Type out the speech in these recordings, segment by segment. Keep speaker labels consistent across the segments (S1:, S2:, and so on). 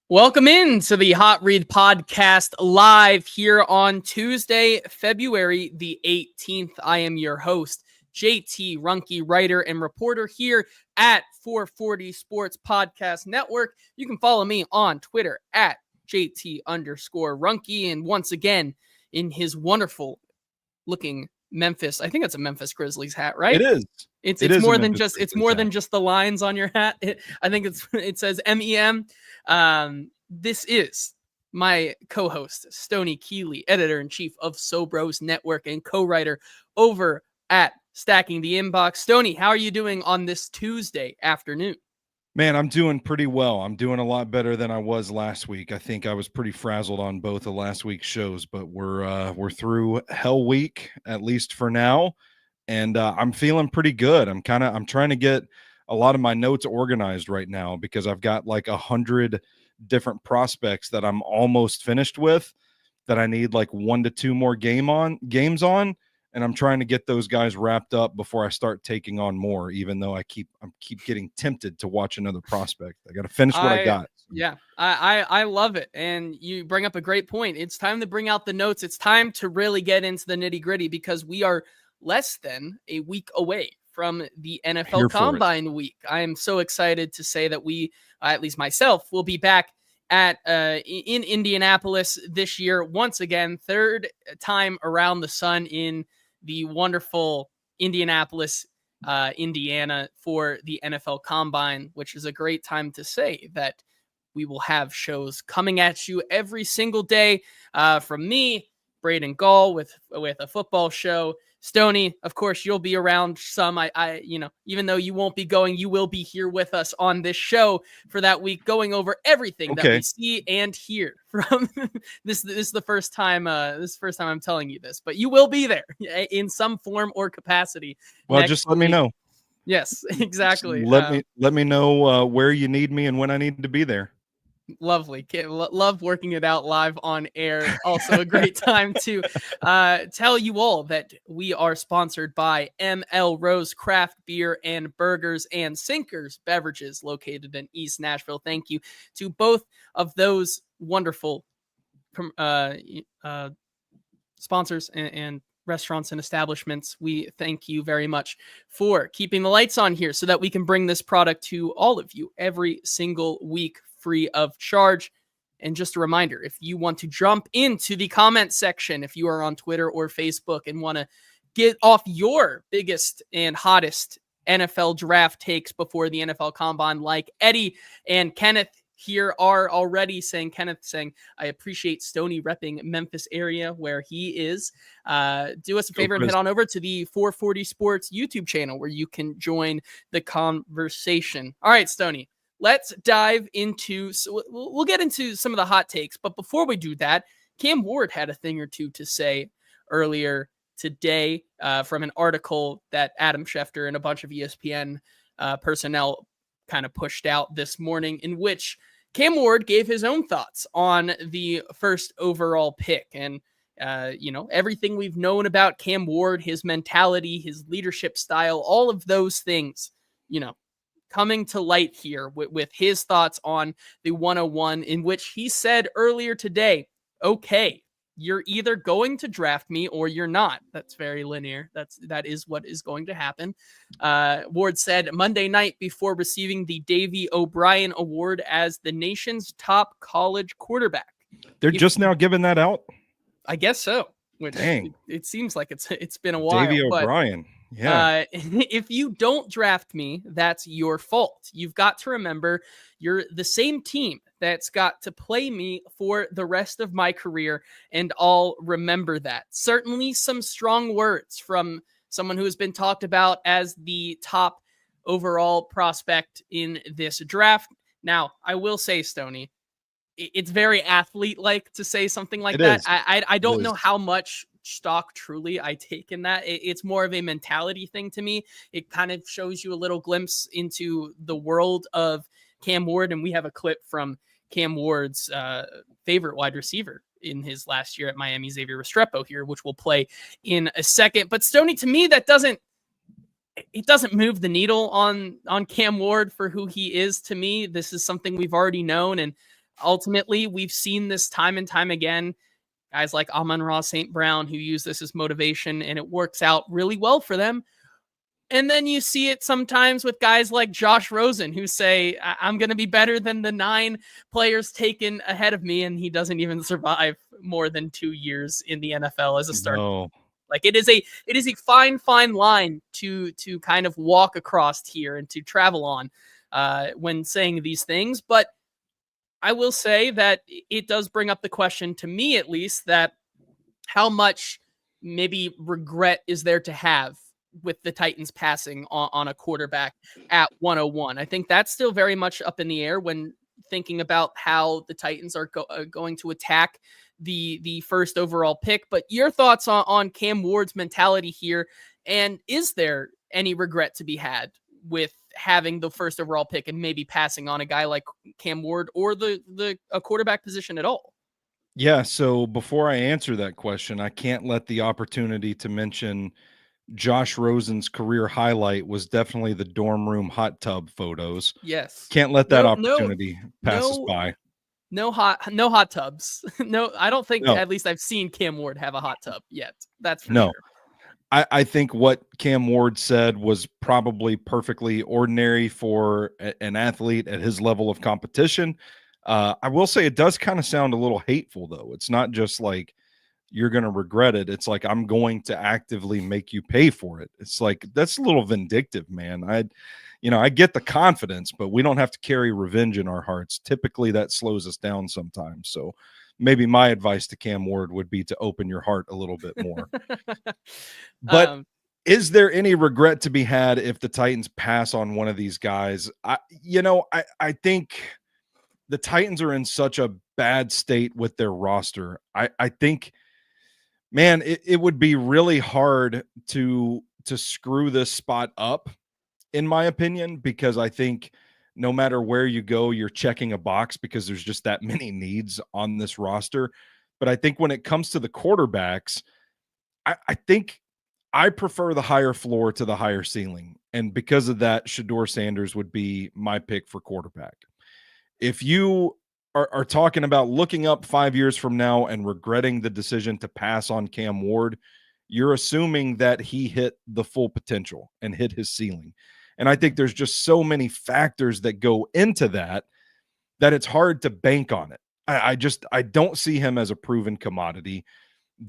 S1: Welcome in to the Hot Read Podcast live here on Tuesday, February the 18th. I am your host, JT Ruhnke, writer and reporter here at 440 Sports Podcast Network. You can follow me on Twitter at JT_Ruhnke. And once again, in his wonderful looking Memphis, I think it's a Memphis Grizzlies hat, right?
S2: It is.
S1: It's more than just the lines on your hat. I think it says MEM. This is my co-host, Stoney Keeley, editor-in-chief of Sobros Network and co-writer over at Stacking the Inbox. Stoney, how are you doing on this Tuesday afternoon?
S2: Man, I'm doing pretty well. I'm doing a lot better than I was last week. I think I was pretty frazzled on both of last week's shows, but we're through Hell Week, at least for now, and I'm feeling pretty good. I'm trying to get a lot of my notes organized right now because I've got like 100 different prospects that I'm almost finished with that I need like 1 to 2 more games on. And I'm trying to get those guys wrapped up before I start taking on more, even though I keep getting tempted to watch another prospect. I got to finish what I got.
S1: Yeah, I love it. And you bring up a great point. It's time to bring out the notes. It's time to really get into the nitty gritty because we are less than a week away from the NFL Combine week. I am so excited to say that we, at least myself, will be back at in Indianapolis this year once again, third time around the sun in the wonderful Indianapolis, Indiana for the NFL Combine, which is a great time to say that we will have shows coming at you every single day from me, Braden Gall with a football show. Stoney, of course, you'll be around some. I even though you won't be going, you will be here with us on this show for that week, going over everything that we see and hear from this. This is the first time. This is the first time I'm telling you this, but you will be there in some form or capacity.
S2: Well, just let me know.
S1: Yes, exactly.
S2: Let me know where you need me and when I need to be there.
S1: Lovely. Love working it out live on air. Also a great time to tell you all that we are sponsored by ML Rose Craft Beer and Burgers and Sinkers Beverages located in East Nashville. Thank you to both of those wonderful sponsors and restaurants and establishments. We thank you very much for keeping the lights on here so that we can bring this product to all of you every single week free of charge. And just a reminder, if you want to jump into the comment section, if you are on Twitter or Facebook and want to get off your biggest and hottest NFL draft takes before the NFL Combine, like Eddie and Kenneth here are already saying, I appreciate Stoney repping Memphis area where he is. Do us a favor and head on over to the 440 Sports YouTube channel where you can join the conversation. All right, Stoney. Let's dive into, we'll get into some of the hot takes, but before we do that, Cam Ward had a thing or two to say earlier today from an article that Adam Schefter and a bunch of ESPN personnel kind of pushed out this morning, in which Cam Ward gave his own thoughts on the first overall pick. And, everything we've known about Cam Ward, his mentality, his leadership style, all of those things, coming to light here with his thoughts on the 101, in which he said earlier today, okay, you're either going to draft me or you're not. That's very linear. That is what is going to happen. Ward said Monday night before receiving the Davey O'Brien Award as the nation's top college quarterback.
S2: They're just now giving that out?
S1: I guess so. Which
S2: Dang.
S1: It seems like it's been a while.
S2: Davey O'Brien. Yeah.
S1: If you don't draft me, that's your fault. You've got to remember you're the same team that's got to play me for the rest of my career, and I'll remember that. Certainly some strong words from someone who has been talked about as the top overall prospect in this draft. Now, I will say, Stoney, it's very athlete-like to say something like that. I don't know how much stock truly I take in that. It's more of a mentality thing to me. It kind of shows you a little glimpse into the world of Cam Ward, and we have a clip from Cam Ward's favorite wide receiver in his last year at Miami, Xavier Restrepo here, which we'll play in a second. But Stoney, to me, that doesn't move the needle on Cam Ward for who he is to me. This is something we've already known, and ultimately, we've seen this time and time again. Guys like Amon-Ra St. Brown who use this as motivation, and it works out really well for them. And then you see it sometimes with guys like Josh Rosen who say, I'm going to be better than the 9 players taken ahead of me. And he doesn't even survive more than 2 years in the NFL as a starter.
S2: No.
S1: Like it is a fine line to kind of walk across here and to travel on when saying these things. But I will say that it does bring up the question, to me at least, that how much maybe regret is there to have with the Titans passing on a quarterback at 101. I think that's still very much up in the air when thinking about how the Titans are going to attack the first overall pick. But your thoughts on Cam Ward's mentality here, and is there any regret to be had with having the first overall pick and maybe passing on a guy like Cam Ward or a quarterback position at all?
S2: Yeah, so before I answer that question, I can't let the opportunity to mention Josh Rosen's career highlight was definitely the dorm room hot tub photos.
S1: Yes.
S2: Can't let that opportunity pass us
S1: no,
S2: by.
S1: no hot tubs. No, I don't think,
S2: No,
S1: at least I've seen Cam Ward have a hot tub yet. That's for
S2: no.
S1: sure.
S2: I think what Cam Ward said was probably perfectly ordinary for an athlete at his level of competition. I will say it does kind of sound a little hateful, though. It's not just like you're going to regret it. It's like, I'm going to actively make you pay for it. It's like, that's a little vindictive, man. I get the confidence, but we don't have to carry revenge in our hearts. Typically that slows us down sometimes. So maybe my advice to Cam Ward would be to open your heart a little bit more. But is there any regret to be had if the Titans pass on one of these guys? I think the Titans are in such a bad state with their roster. I think, man, it would be really hard to screw this spot up, in my opinion, because I think no matter where you go, you're checking a box because there's just that many needs on this roster. But I think when it comes to the quarterbacks, I think I prefer the higher floor to the higher ceiling. And because of that, Shedeur Sanders would be my pick for quarterback. If you are talking about looking up 5 years from now and regretting the decision to pass on Cam Ward, you're assuming that he hit the full potential and hit his ceiling. And I think there's just so many factors that go into that it's hard to bank on it. I don't see him as a proven commodity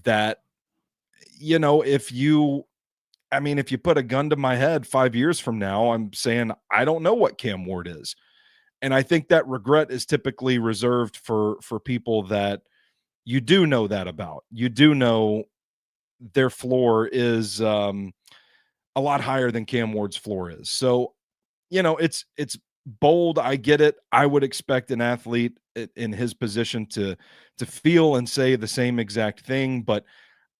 S2: that, if you put a gun to my head 5 years from now, I'm saying, I don't know what Cam Ward is. And I think that regret is typically reserved for people that you do know that about. You do know their floor is a lot higher than Cam Ward's floor is. So, it's bold. I get it. I would expect an athlete in his position to feel and say the same exact thing, but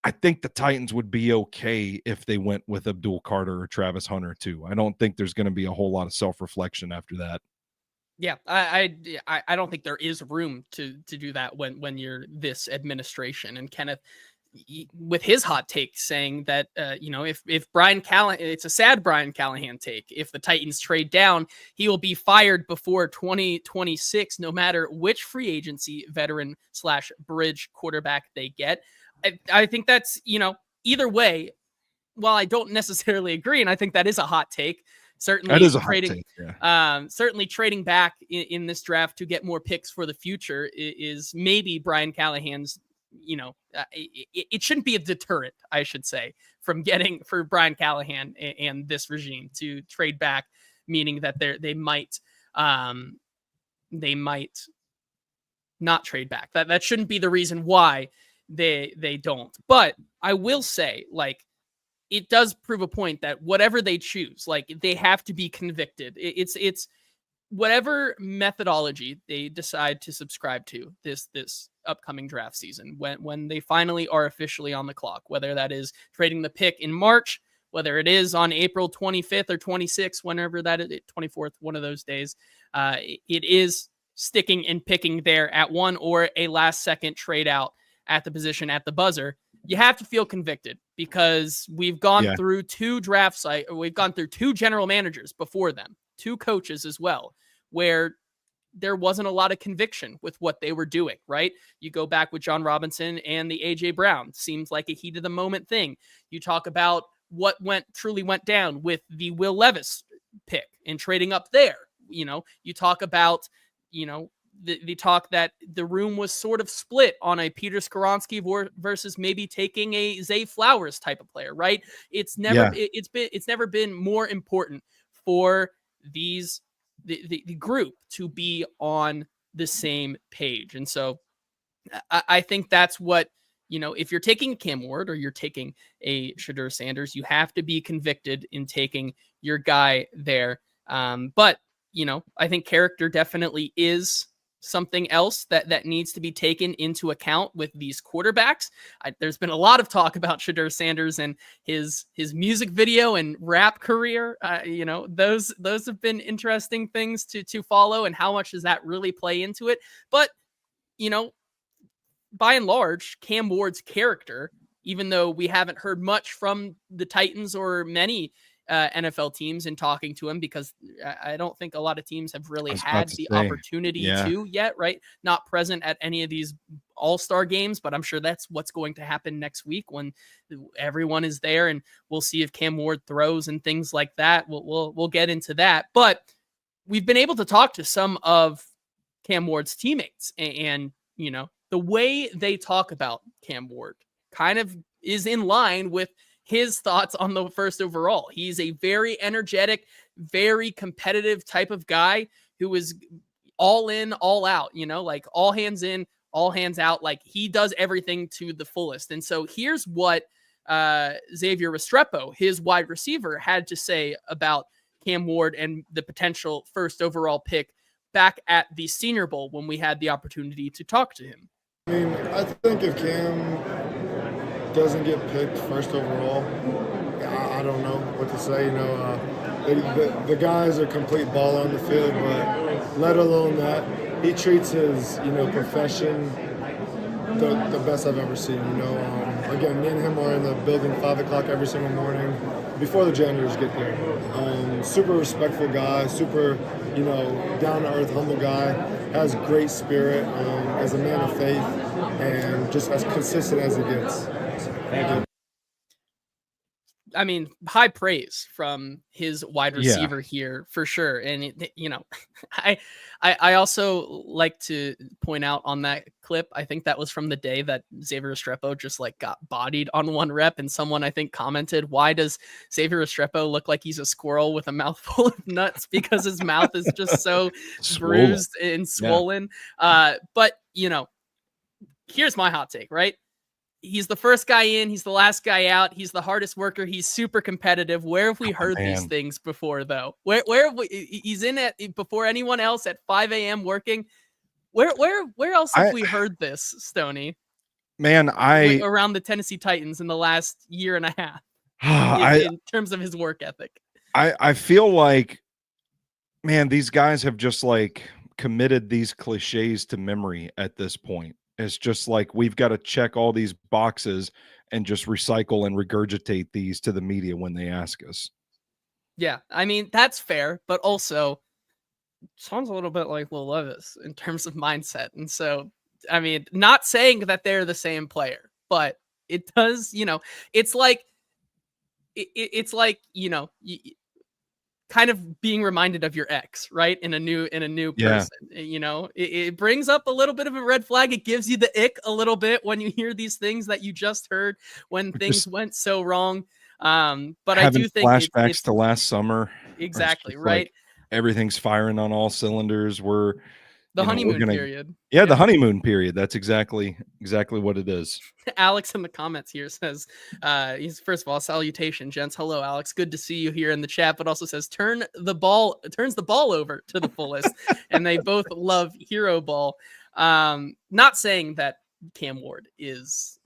S2: I think the Titans would be okay if they went with Abdul Carter or Travis Hunter too. I don't think there's going to be a whole lot of self-reflection after that.
S1: Yeah, I don't think there is room to do that when you're this administration. And Kenneth, with his hot take saying that if Brian Callahan, it's a sad Brian Callahan take, if the Titans trade down, he will be fired before 2026, no matter which free agency veteran / bridge quarterback they get. I think that's, either way, while I don't necessarily agree, and I think that is a hot take. Certainly,
S2: that is a hot take, yeah.
S1: Certainly trading back in this draft to get more picks for the future is maybe Brian Callahan's, it shouldn't be a deterrent, I should say, for Brian Callahan and this regime to trade back, meaning that they might not trade back. That shouldn't be the reason why they don't. But I will say, it does prove a point that whatever they choose, they have to be convicted. It's whatever methodology they decide to subscribe to this upcoming draft season, when they finally are officially on the clock, whether that is trading the pick in March, whether it is on April 25th or 26th, whenever that is, 24th, one of those days, it is sticking and picking there at one or a last second trade out at the position at the buzzer. You have to feel convicted because we've gone through two we've gone through two general managers before them, two coaches as well, where there wasn't a lot of conviction with what they were doing, right? You go back with John Robinson and the A.J. Brown, seems like a heat of the moment thing. You talk about what truly went down with the Will Levis pick and trading up there. You talk about, the talk that the room was sort of split on a Peter Skoronski versus maybe taking a Zay Flowers type of player, right? It's never been more important for the group to be on the same page. And so I think that's what, if you're taking Cam Ward or you're taking a Shedeur Sanders, you have to be convicted in taking your guy there. But I think character definitely is something else that needs to be taken into account with these quarterbacks. There's been a lot of talk about Shedeur Sanders and his music video and rap career. Those have been interesting things to follow, and how much does that really play into it? But by and large, Cam Ward's character, even though we haven't heard much from the Titans or many NFL teams in talking to him, because I don't think a lot of teams have really had the opportunity to yet, right? Not present at any of these all-star games, but I'm sure that's what's going to happen next week when everyone is there, and we'll see if Cam Ward throws and things like that. We'll get into that, but we've been able to talk to some of Cam Ward's teammates, and the way they talk about Cam Ward kind of is in line with his thoughts on the first overall. He's a very energetic, very competitive type of guy who is all in, all out, like all hands in, all hands out. Like, he does everything to the fullest. And so here's what Xavier Restrepo, his wide receiver, had to say about Cam Ward and the potential first overall pick back at the Senior Bowl when we had the opportunity to talk to him.
S3: I mean, I think if Cam doesn't get picked first overall, I don't know what to say. The guy's a complete ball on the field, but let alone that, he treats his profession the best I've ever seen. Again, me and him are in the building 5 o'clock every single morning before the janitors get there. Super respectful guy, super down to earth, humble guy, has great spirit as a man of faith, and just as consistent as it gets. Thank you.
S1: I mean, high praise from his wide receiver here for sure. And I also like to point out on that clip, I think that was from the day that Xavier Restrepo just got bodied on one rep, and someone I think commented, why does Xavier Restrepo look like he's a squirrel with a mouthful of nuts? Because his mouth is just so bruised and swollen. Yeah. But here's my hot take, right? He's the first guy in, he's the last guy out, he's the hardest worker, he's super competitive. Where have we heard these things before, though? Where have he's in it before anyone else at 5 a.m. working? Where else have we heard this, Stoney?
S2: Man,
S1: around the Tennessee Titans in the last year and a half in terms of his work ethic.
S2: I feel like, man, these guys have just committed these cliches to memory at this point. It's just we've got to check all these boxes and just recycle and regurgitate these to the media when they ask us.
S1: Yeah, I mean, that's fair, but also sounds a little bit like Will Levis in terms of mindset. And so, I mean, not saying that they're the same player, but it does, it's kind of being reminded of your ex, right? In a new person, it brings up a little bit of a red flag. It gives you the ick a little bit when you hear these things that you just heard when things went so wrong. But I do think
S2: flashbacks to last summer.
S1: Exactly. Right.
S2: Everything's firing on all cylinders. We're
S1: the honeymoon period.
S2: Yeah, the honeymoon period. That's exactly what it is.
S1: Alex in the comments here says, he's first of all, salutation, gents. Hello, Alex. Good to see you here in the chat, but also says turns the ball over to the fullest. And they both love Hero Ball. Not saying that Cam Ward is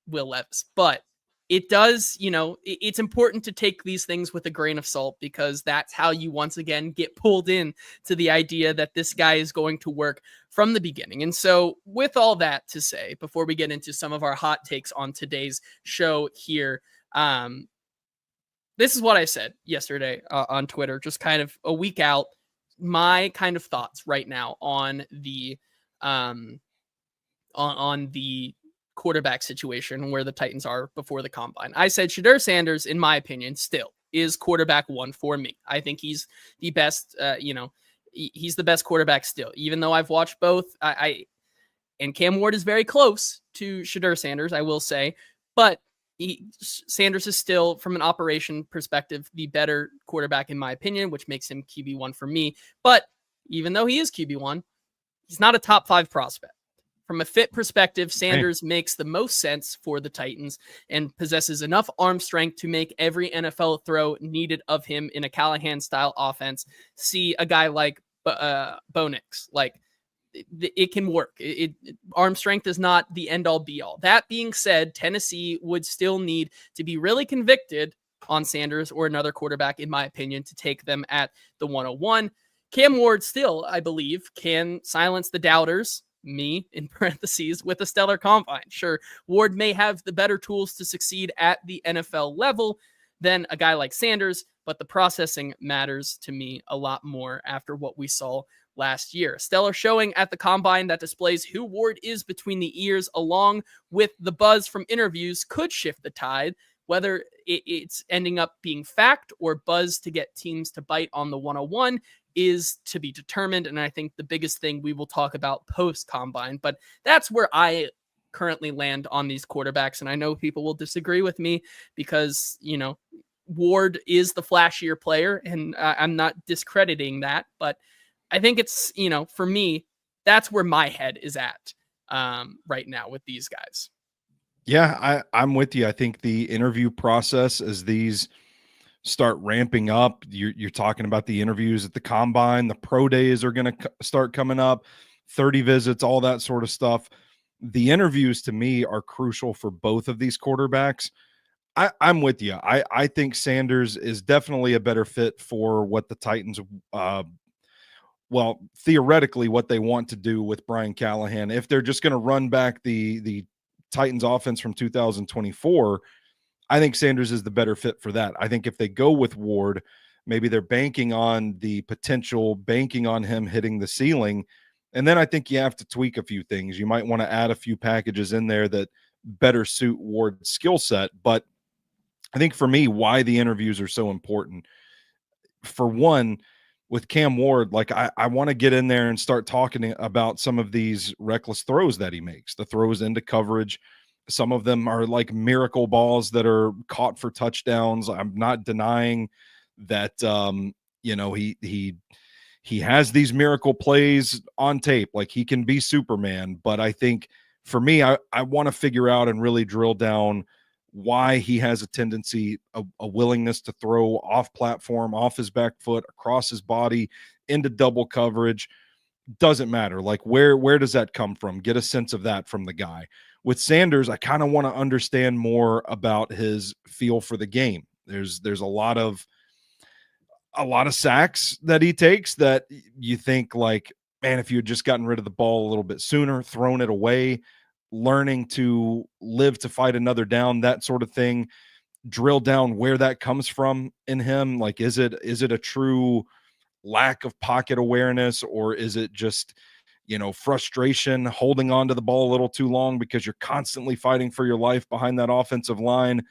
S1: Will Levis, but it does, it's important to take these things with a grain of salt, because that's how you once again get pulled in to the idea that this guy is going to work from the beginning. And so with all that to say, before we get into some of our hot takes on today's show here, this is what I said yesterday on Twitter, just kind of a week out. my kind of thoughts right now on the quarterback situation where the Titans are before the combine. I said Shedeur Sanders, in my opinion, still is quarterback one for me. I think he's the best, he's the best quarterback still, even though I've watched both. And Cam Ward is very close to Shedeur Sanders, I will say, but Sanders is still, from an operation perspective, the better quarterback in my opinion, which makes him QB1 for me. But even though he is QB1, he's not a top 5 prospect. From a fit perspective, Sanders makes the most sense for the Titans and possesses enough arm strength to make every NFL throw needed of him in a Callahan-style offense see a guy like Bo Nix. Like, it can work. Arm strength is not the end-all, be-all. That being said, Tennessee would still need to be really convicted on Sanders or another quarterback, in my opinion, to take them at the 101. Cam Ward still, I believe, can silence the doubters, me in parentheses, with a stellar combine. Sure, Ward may have the better tools to succeed at the NFL level than a guy like Sanders, but the processing matters to me a lot more after what we saw last year. A stellar showing at the combine that displays who Ward is between the ears, along with the buzz from interviews, could shift the tide, whether it's ending up being fact or buzz to get teams to bite on the 101 is to be determined. And I think the biggest thing we will talk about post-combine, but that's where I currently land on these quarterbacks. And I know people will disagree with me because, Ward is the flashier player, and I'm not discrediting that, but I think it's, for me, that's where my head is at right now with these guys.
S2: Yeah, I'm with you. I think the interview process, as these start ramping up, you're talking about the interviews at the combine, the pro days are going to start coming up, 30 visits, all that sort of stuff. The interviews to me are crucial for both of these quarterbacks. I'm with you. I think Sanders is definitely a better fit for what the Titans, theoretically what they want to do with Brian Callahan. If they're just going to run back the Titans offense from 2024, I think Sanders is the better fit for that. I think if they go with Ward, maybe they're banking on the potential, banking on him hitting the ceiling. And then I think you have to tweak a few things. You might want to add a few packages in there that better suit Ward's skill set. But I think for me, why the interviews are so important. For one, with Cam Ward, like I want to get in there and start talking about some of these reckless throws that he makes, the throws into coverage. Some of them are like miracle balls that are caught for touchdowns. I'm not denying that, he has these miracle plays on tape. Like, he can be Superman. But I think for me, I want to figure out and really drill down why he has a tendency, a willingness to throw off platform, off his back foot, across his body, into double coverage. Doesn't matter. Like, where does that come from? Get a sense of that from the guy. With Sanders, I kind of want to understand more about his feel for the game. There's a lot of sacks that he takes that you think, like, man, if you had just gotten rid of the ball a little bit sooner, thrown it away, learning to live to fight another down, that sort of thing. Drill down where that comes from in him. Like, is it a true lack of pocket awareness, or is it just, frustration, holding on to the ball a little too long because you're constantly fighting for your life behind that offensive line?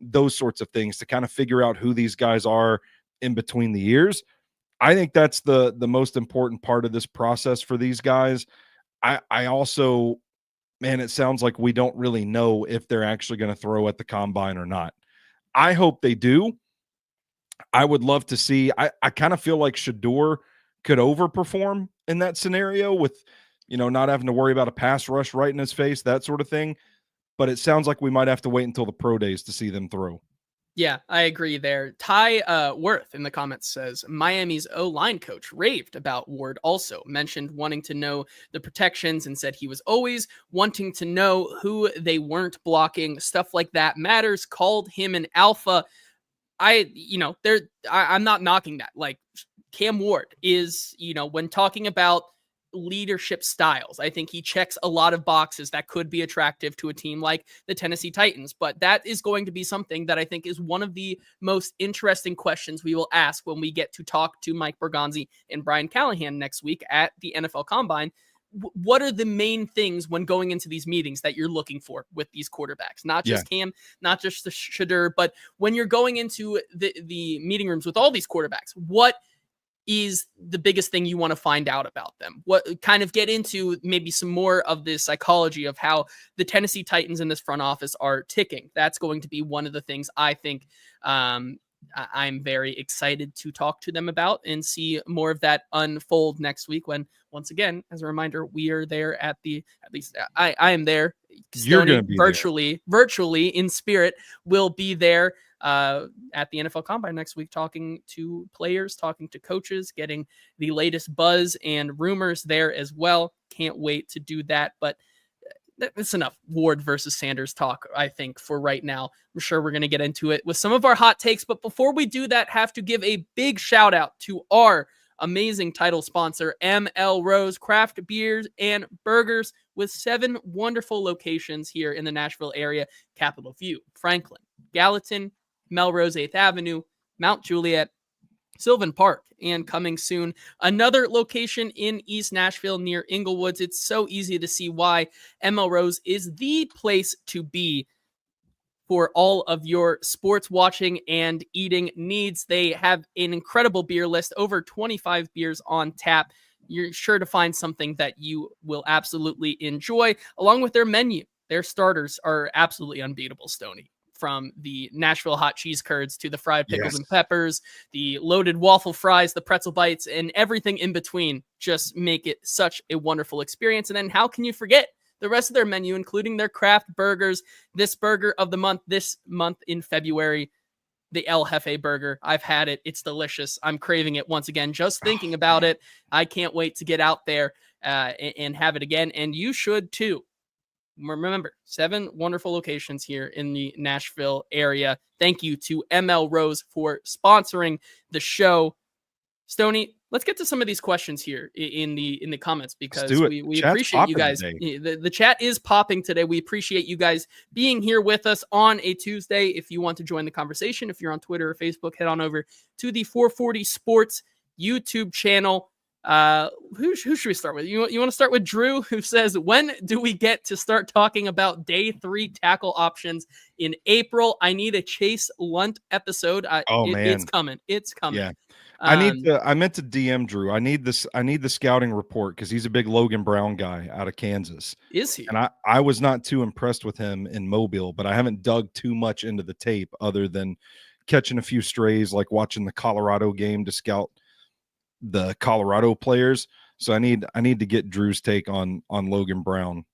S2: Those sorts of things to kind of figure out who these guys are in between the years. I think that's the most important part of this process for these guys. I also, man, it sounds like we don't really know if they're actually going to throw at the combine or not. I hope they do. I would love to see. I kind of feel like Shedeur could overperform in that scenario with, not having to worry about a pass rush right in his face, that sort of thing. But it sounds like we might have to wait until the pro days to see them throw.
S1: Yeah, I agree there. Ty Worth in the comments says, Miami's O-line coach raved about Ward also, mentioned wanting to know the protections and said he was always wanting to know who they weren't blocking. Stuff like that matters. Called him an alpha. I'm not knocking that. Like, Cam Ward is, when talking about leadership styles. I think he checks a lot of boxes that could be attractive to a team like the Tennessee Titans, but that is going to be something that I think is one of the most interesting questions we will ask when we get to talk to Mike Bergonzi and Brian Callahan next week at the NFL Combine. What are the main things when going into these meetings that you're looking for with these quarterbacks? Not just Cam, not just the Shadur, but when you're going into the meeting rooms with all these quarterbacks, what is the biggest thing you want to find out about them? What kind of get into maybe some more of the psychology of how the Tennessee Titans in this front office are ticking. That's going to be one of the things I think I'm very excited to talk to them about and see more of that unfold next week when, once again, as a reminder, we are there at least I am there.
S2: You're going to be
S1: virtually in spirit will be there at the NFL Combine next week, talking to players, talking to coaches, getting the latest buzz and rumors there as well. Can't wait to do that. But that's enough Ward versus Sanders talk, I think, for right now. I'm sure we're going to get into it with some of our hot takes. But before we do that, have to give a big shout out to our amazing title sponsor, ML Rose Craft Beers and Burgers, with 7 wonderful locations here in the Nashville area: Capitol View, Franklin, Gallatin, Melrose 8th Avenue, Mount Juliet, Sylvan Park, and coming soon, another location in East Nashville near Inglewoods. It's so easy to see why ML Rose is the place to be for all of your sports watching and eating needs. They have an incredible beer list, over 25 beers on tap. You're sure to find something that you will absolutely enjoy, along with their menu. Their starters are absolutely unbeatable, Stoney. From the Nashville hot cheese curds to the fried pickles and peppers, the loaded waffle fries, the pretzel bites, and everything in between just make it such a wonderful experience. And then how can you forget the rest of their menu, including their craft burgers? This burger of the month, this month in February, the El Jefe burger. I've had it. It's delicious. I'm craving it once again. Just thinking about it, I can't wait to get out there and have it again. And you should too. Remember, 7 wonderful locations here in the Nashville area. Thank you to ML Rose for sponsoring the show. Stoney, let's get to some of these questions here in the comments, because we appreciate you guys. The chat is popping today. We appreciate you guys being here with us on a Tuesday. If you want to join the conversation, if you're on Twitter or Facebook, head on over to the 440 Sports YouTube channel. Who should we start with? You want to start with Drew, who says, when do we get to start talking about day 3 tackle options in April? I need a Chase Lunt episode.
S2: Man,
S1: it's coming.
S2: Yeah. I meant to DM Drew. I need the scouting report, because he's a big Logan Brown guy out of Kansas.
S1: Is he?
S2: And I was not too impressed with him in Mobile, but I haven't dug too much into the tape other than catching a few strays, like watching the Colorado game to scout the Colorado players. So I need to get Drew's take on Logan Brown.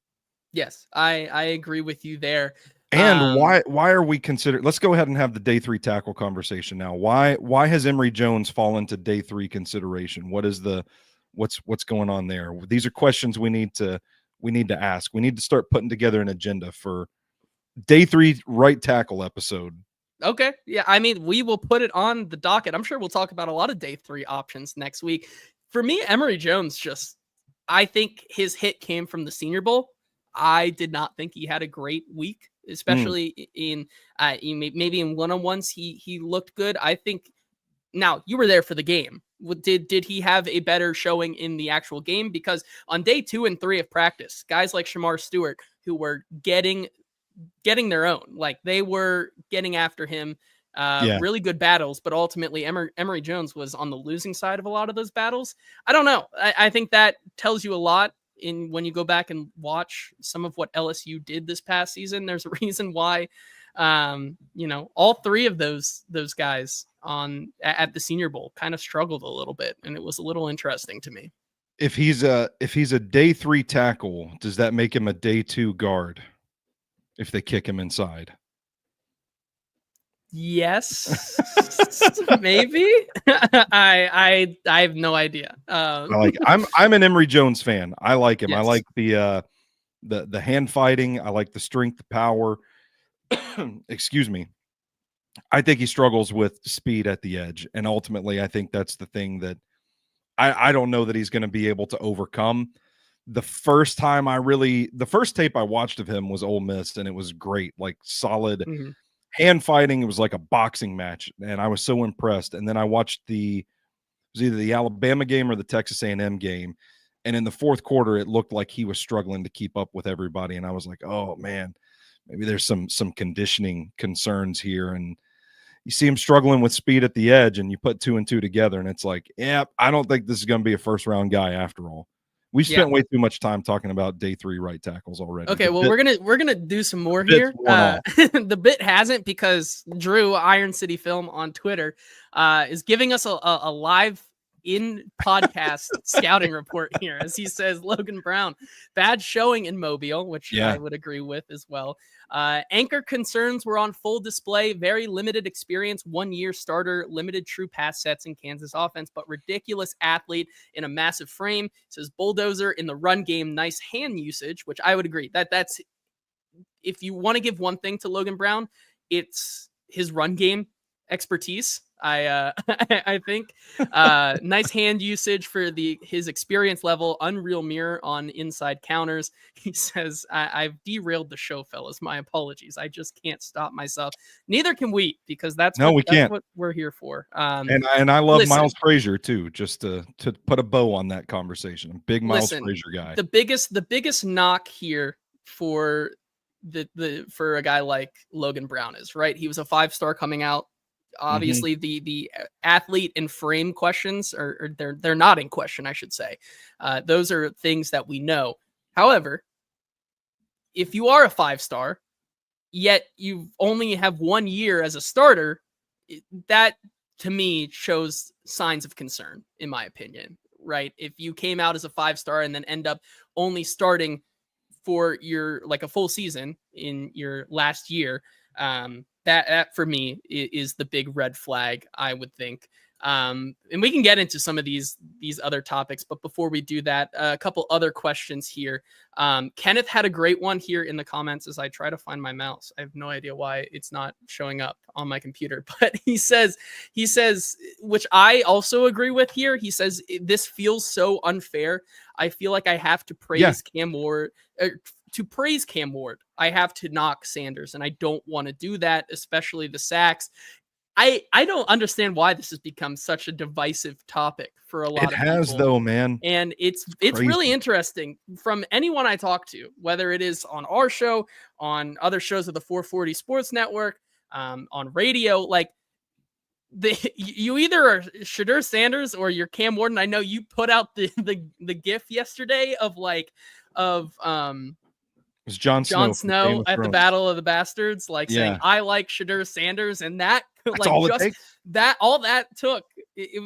S1: Yes, I agree with you there.
S2: And why are we considered? Let's go ahead and have the day 3 tackle conversation now. Why has Emory Jones fallen to day 3 consideration? What's going on there? These are questions we need to ask. We need to start putting together an agenda for day 3 right tackle episode.
S1: Okay. Yeah. I mean, we will put it on the docket. I'm sure we'll talk about a lot of day 3 options next week. For me, Emory Jones, I think his hit came from the Senior Bowl. I did not think he had a great week, especially in maybe in one-on-ones. He looked good. I think now you were there for the game. Did he have a better showing in the actual game? Because on day 2 and 3 of practice, guys like Shamar Stewart, who were getting their own, like they were getting after him, really good battles, but ultimately Emory Jones was on the losing side of a lot of those battles. I don't know. I think that tells you a lot when you go back and watch some of what LSU did this past season. There's a reason why, all 3 of those guys at the Senior Bowl kind of struggled a little bit, and it was a little interesting to me.
S2: If he's a day 3 tackle, does that make him a day 2 guard if they kick him inside?
S1: Yes, maybe. I have no idea.
S2: I'm an Emory Jones fan. I like him.
S1: Yes.
S2: I like the hand fighting. I like the strength, the power. Excuse me. I think he struggles with speed at the edge, and ultimately, I think that's the thing that I don't know that he's going to be able to overcome. The first tape I watched of him was Ole Miss, and it was great, like solid hand fighting. It was like a boxing match, and I was so impressed. And then I watched it was either the Alabama game or the Texas A&M game, and in the fourth quarter, it looked like he was struggling to keep up with everybody. And I was like, oh man, maybe there's some conditioning concerns here. And you see him struggling with speed at the edge, and you put 2 and 2 together, and it's like, yeah, I don't think this is going to be a first round guy after all. We spent way too much time talking about day 3 right tackles already.
S1: Okay, well, we're gonna do some more here. The bit hasn't, because Drew, Iron City Film on Twitter, is giving us a live in podcast scouting report here, as he says, Logan Brown, bad showing in Mobile, which I would agree with as well. Anchor concerns were on full display. Very limited experience, 1-year starter, limited true pass sets in Kansas offense, but ridiculous athlete in a massive frame. Says bulldozer in the run game, nice hand usage, which I would agree. That's if you want to give one thing to Logan Brown, it's his run game expertise. I think nice hand usage for his experience level, unreal mirror on inside counters. He says, I've derailed the show, fellas. My apologies. I just can't stop myself. Neither can we, because that's what we're here for.
S2: And I love Miles Frazier too, just to put a bow on that conversation. I'm a big Miles Frazier guy. The
S1: biggest knock here for for a guy like Logan Brown is, right, he was a 5-star coming out. Obviously, the athlete and frame questions are they're not in question, I should say. Those are things that we know. However, if you are a 5-star, yet you only have 1 year as a starter, that to me shows signs of concern, in my opinion. Right? If you came out as a 5-star and then end up only starting for a full season in your last year, that for me is the big red flag, I would think. And we can get into some of these other topics, but before we do that, a couple other questions here. Kenneth had a great one here in the comments as I try to find my mouse. I have no idea why it's not showing up on my computer, but he says, which I also agree with here. He says, this feels so unfair. I feel like I have to praise Cam Ward. To praise Cam Ward, I have to knock Sanders, and I don't want to do that, especially the sacks. I don't understand why this has become such a divisive topic for a lot of people. It has,
S2: though, man.
S1: And it's really interesting from anyone I talk to, whether it is on our show, on other shows of the 440 Sports Network, on radio, like you either are Shadur Sanders or you're Cam Ward. I know you put out the GIF yesterday of
S2: it was Jon
S1: Snow at the Battle of the Bastards, saying, I like Shadur Sanders, and that
S2: all
S1: that took,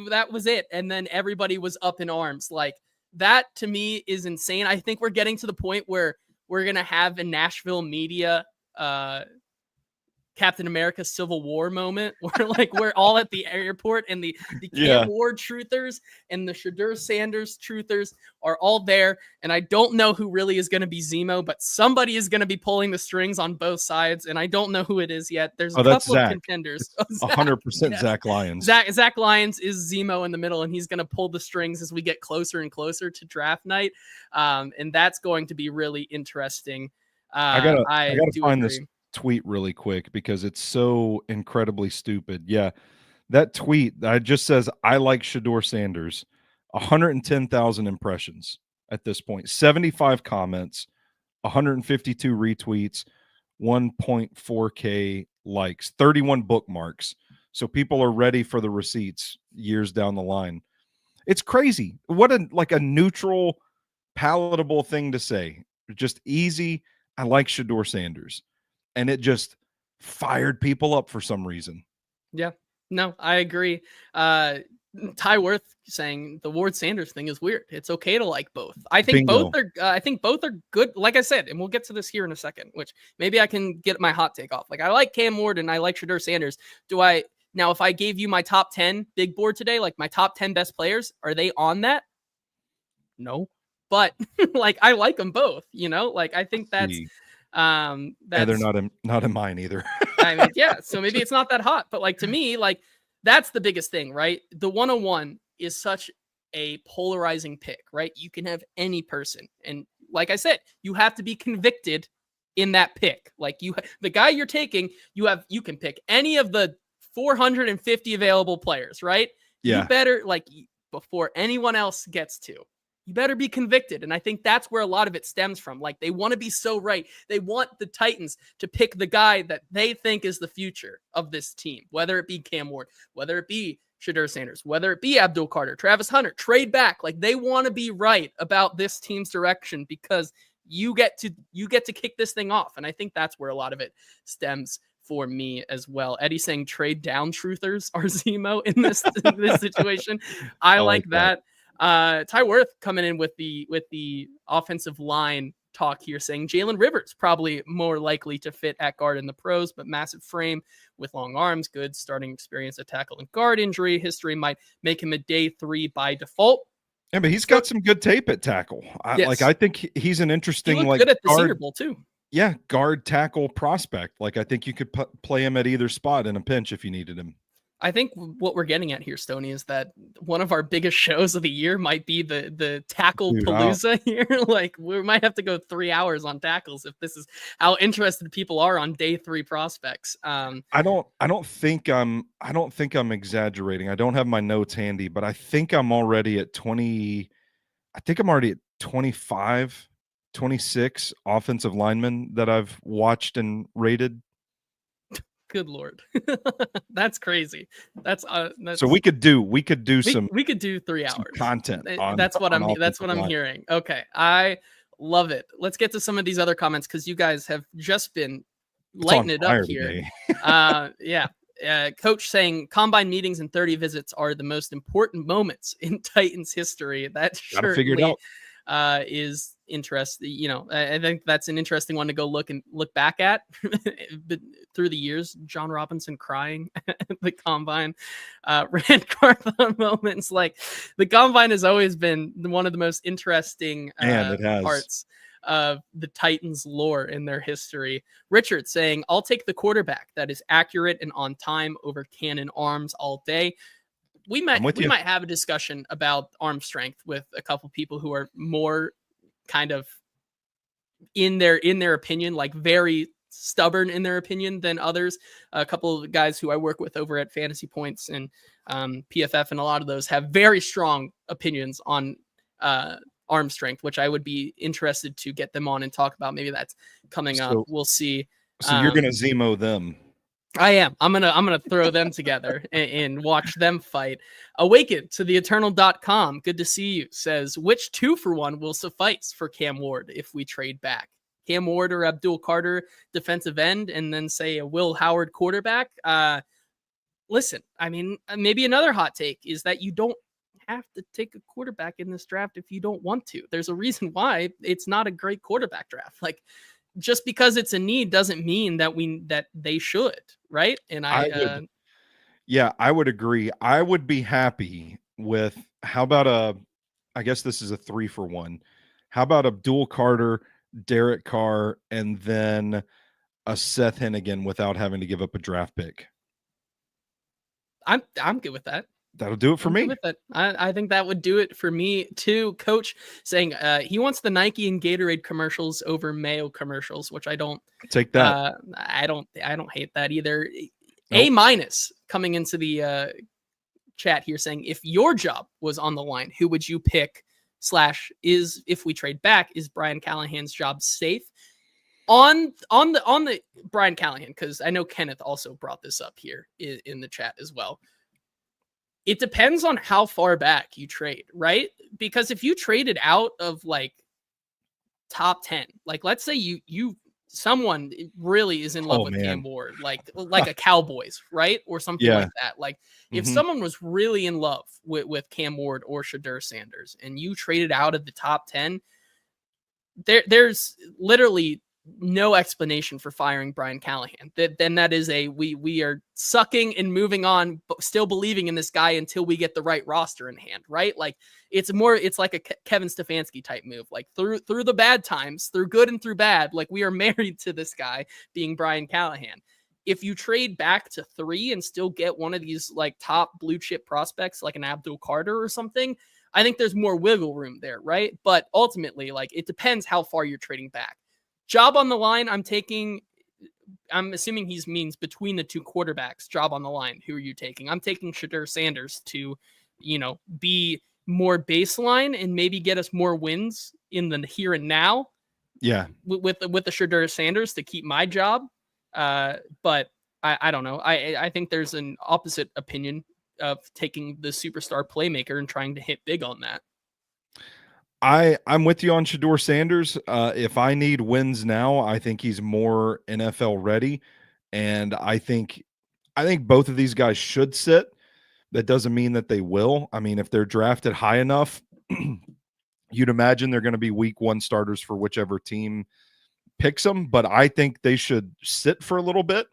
S1: that was it. And then everybody was up in arms. Like, that to me is insane. I think we're getting to the point where we're going to have a Nashville media Captain America Civil War moment where we're all at the airport and the Cam Ward truthers and the Shadur Sanders truthers are all there. And I don't know who really is going to be Zemo, but somebody is going to be pulling the strings on both sides. And I don't know who it is yet. There's a couple of contenders.
S2: 100% Zach Lyons.
S1: Zach Lyons is Zemo in the middle, and he's going to pull the strings as we get closer and closer to draft night. And that's going to be really interesting.
S2: I gotta find this tweet really quick because it's so incredibly stupid. Yeah, that tweet that just says, I like Shadur Sanders, 110,000 impressions at this point, 75 comments, 152 retweets, 1.4K likes, 31 bookmarks. So people are ready for the receipts years down the line. It's crazy. What a neutral, palatable thing to say. Just easy. I like Shadur Sanders. And it just fired people up for some reason. Yeah,
S1: no, I agree. Ty Worth saying the Ward Sanders thing is weird. It's okay to like both. I think both are good. Like I said, and we'll get to this here in a second, which maybe I can get my hot take off. I like Cam Ward and I like Shadur Sanders. Now, if I gave you my top 10 big board today, my top 10 best players, are they on that? No, but I like them both, I think that's,
S2: they're not in mine either.
S1: I mean, yeah, so maybe it's not that hot, but to me, that's the biggest thing, right? The 101 is such a polarizing pick, right? You can have any person. And like I said, you have to be convicted in that pick. Like the guy you're taking, you can pick any of the 450 available players, right?
S2: Yeah.
S1: You better, like, before anyone else gets to, you better be convicted. And I think that's where a lot of it stems from. Like, they want to be so right. They want the Titans to pick the guy that they think is the future of this team, whether it be Cam Ward, whether it be Shadur Sanders, whether it be Abdul Carter, Travis Hunter, trade back. Like, they want to be right about this team's direction because you get to kick this thing off. And I think that's where a lot of it stems for me as well. Eddie saying trade down truthers are Zemo in this situation. I like that. Ty Worth coming in with the offensive line talk here, saying Jalen Rivers probably more likely to fit at guard in the pros, but massive frame with long arms, good starting experience at tackle and guard. Injury history might make him a day 3 by default.
S2: Yeah, but he's got some good tape at tackle.
S1: Yes.
S2: I think he's an interesting,
S1: he looked good at the Senior Bowl too.
S2: Yeah, guard tackle prospect. Like, I think you could play him at either spot in a pinch if you needed him.
S1: I think what we're getting at here, Stoney, is that one of our biggest shows of the year might be the tackle palooza here. Like, we might have to go 3 hours on tackles if this is how interested people are on day 3 prospects.
S2: I don't think I'm exaggerating. I don't have my notes handy, but I think I'm already at 20. I think I'm already at 25, 26 offensive linemen that I've watched and rated.
S1: Good Lord. That's crazy. That's
S2: so we could do
S1: 3 hours
S2: content.
S1: That's what I'm hearing. Okay. I love it. Let's get to some of these other comments, because you guys have just been lighting it up here. Coach saying combine meetings and 30 visits are the most important moments in Titans history. That certainly is interesting. You know, I think that's an interesting one to go look back at. But through the years, John Robinson crying at the combine, Rand Carthon moments. Like, the combine has always been one of the most interesting parts of the Titans lore in their history. Richard saying, I'll take the quarterback that is accurate and on time over cannon arms all day. We might have a discussion about arm strength with a couple people who are more kind of in their opinion, like very stubborn in their opinion than others. A couple of guys who I work with over at Fantasy Points and PFF, and a lot of those have very strong opinions on arm strength, which I would be interested to get them on and talk about. Maybe that's coming up. We'll see.
S2: So you're going to Zemo them.
S1: I am. I'm gonna throw them together and watch them fight. Awaken to the eternal.com. Good to see you. Says, which 2-for-1 will suffice for Cam Ward if we trade back? Cam Ward or Abdul Carter defensive end, and then say a Will Howard quarterback? Listen, I mean, maybe another hot take is that you don't have to take a quarterback in this draft if you don't want to. There's a reason why it's not a great quarterback draft. Like, just because it's a need doesn't mean that they should, right? And I
S2: would agree. I would be happy with, how about I guess this is a 3-for-1. How about Abdul Carter, Derek Carr, and then a Seth Hennigan without having to give up a draft pick?
S1: I'm good with that.
S2: That'll do it for me.
S1: I think that would do it for me too. Coach saying he wants the Nike and Gatorade commercials over Mayo commercials, which I don't
S2: take that.
S1: I don't hate that either.
S2: Nope.
S1: A- coming into the chat here saying, if your job was on the line, who would you pick? / is, if we trade back, is Brian Callahan's job safe? On the Brian Callahan, because I know Kenneth also brought this up here in the chat as well. It depends on how far back you trade, right? Because if you traded out of like top 10, like let's say someone really is in love with Cam Ward, like a Cowboys, right? Or something like that. Like if someone was really in love with Cam Ward or Shadur Sanders and you traded out of the top 10, there's literally no explanation for firing Brian Callahan. Then that is we are sucking and moving on, but still believing in this guy until we get the right roster in hand, right? Like it's like a Kevin Stefanski type move. Like through the bad times, through good and through bad, like we are married to this guy being Brian Callahan. If you trade back to 3 and still get one of these like top blue chip prospects, like an Abdul Carter or something, I think there's more wiggle room there, right? But ultimately, like, it depends how far you're trading back. Job on the line, I'm assuming he means between the two quarterbacks, job on the line. Who are you taking? I'm taking Shedeur Sanders to, be more baseline and maybe get us more wins in the here and now.
S2: Yeah.
S1: With the Shedeur Sanders to keep my job. But I don't know. I think there's an opposite opinion of taking the superstar playmaker and trying to hit big on that.
S2: I'm with you on Shedeur Sanders. If I need wins now, I think he's more NFL ready. And I think both of these guys should sit. That doesn't mean that they will. I mean, if they're drafted high enough, you'd imagine they're going to be week 1 starters for whichever team picks them. But I think they should sit for a little bit.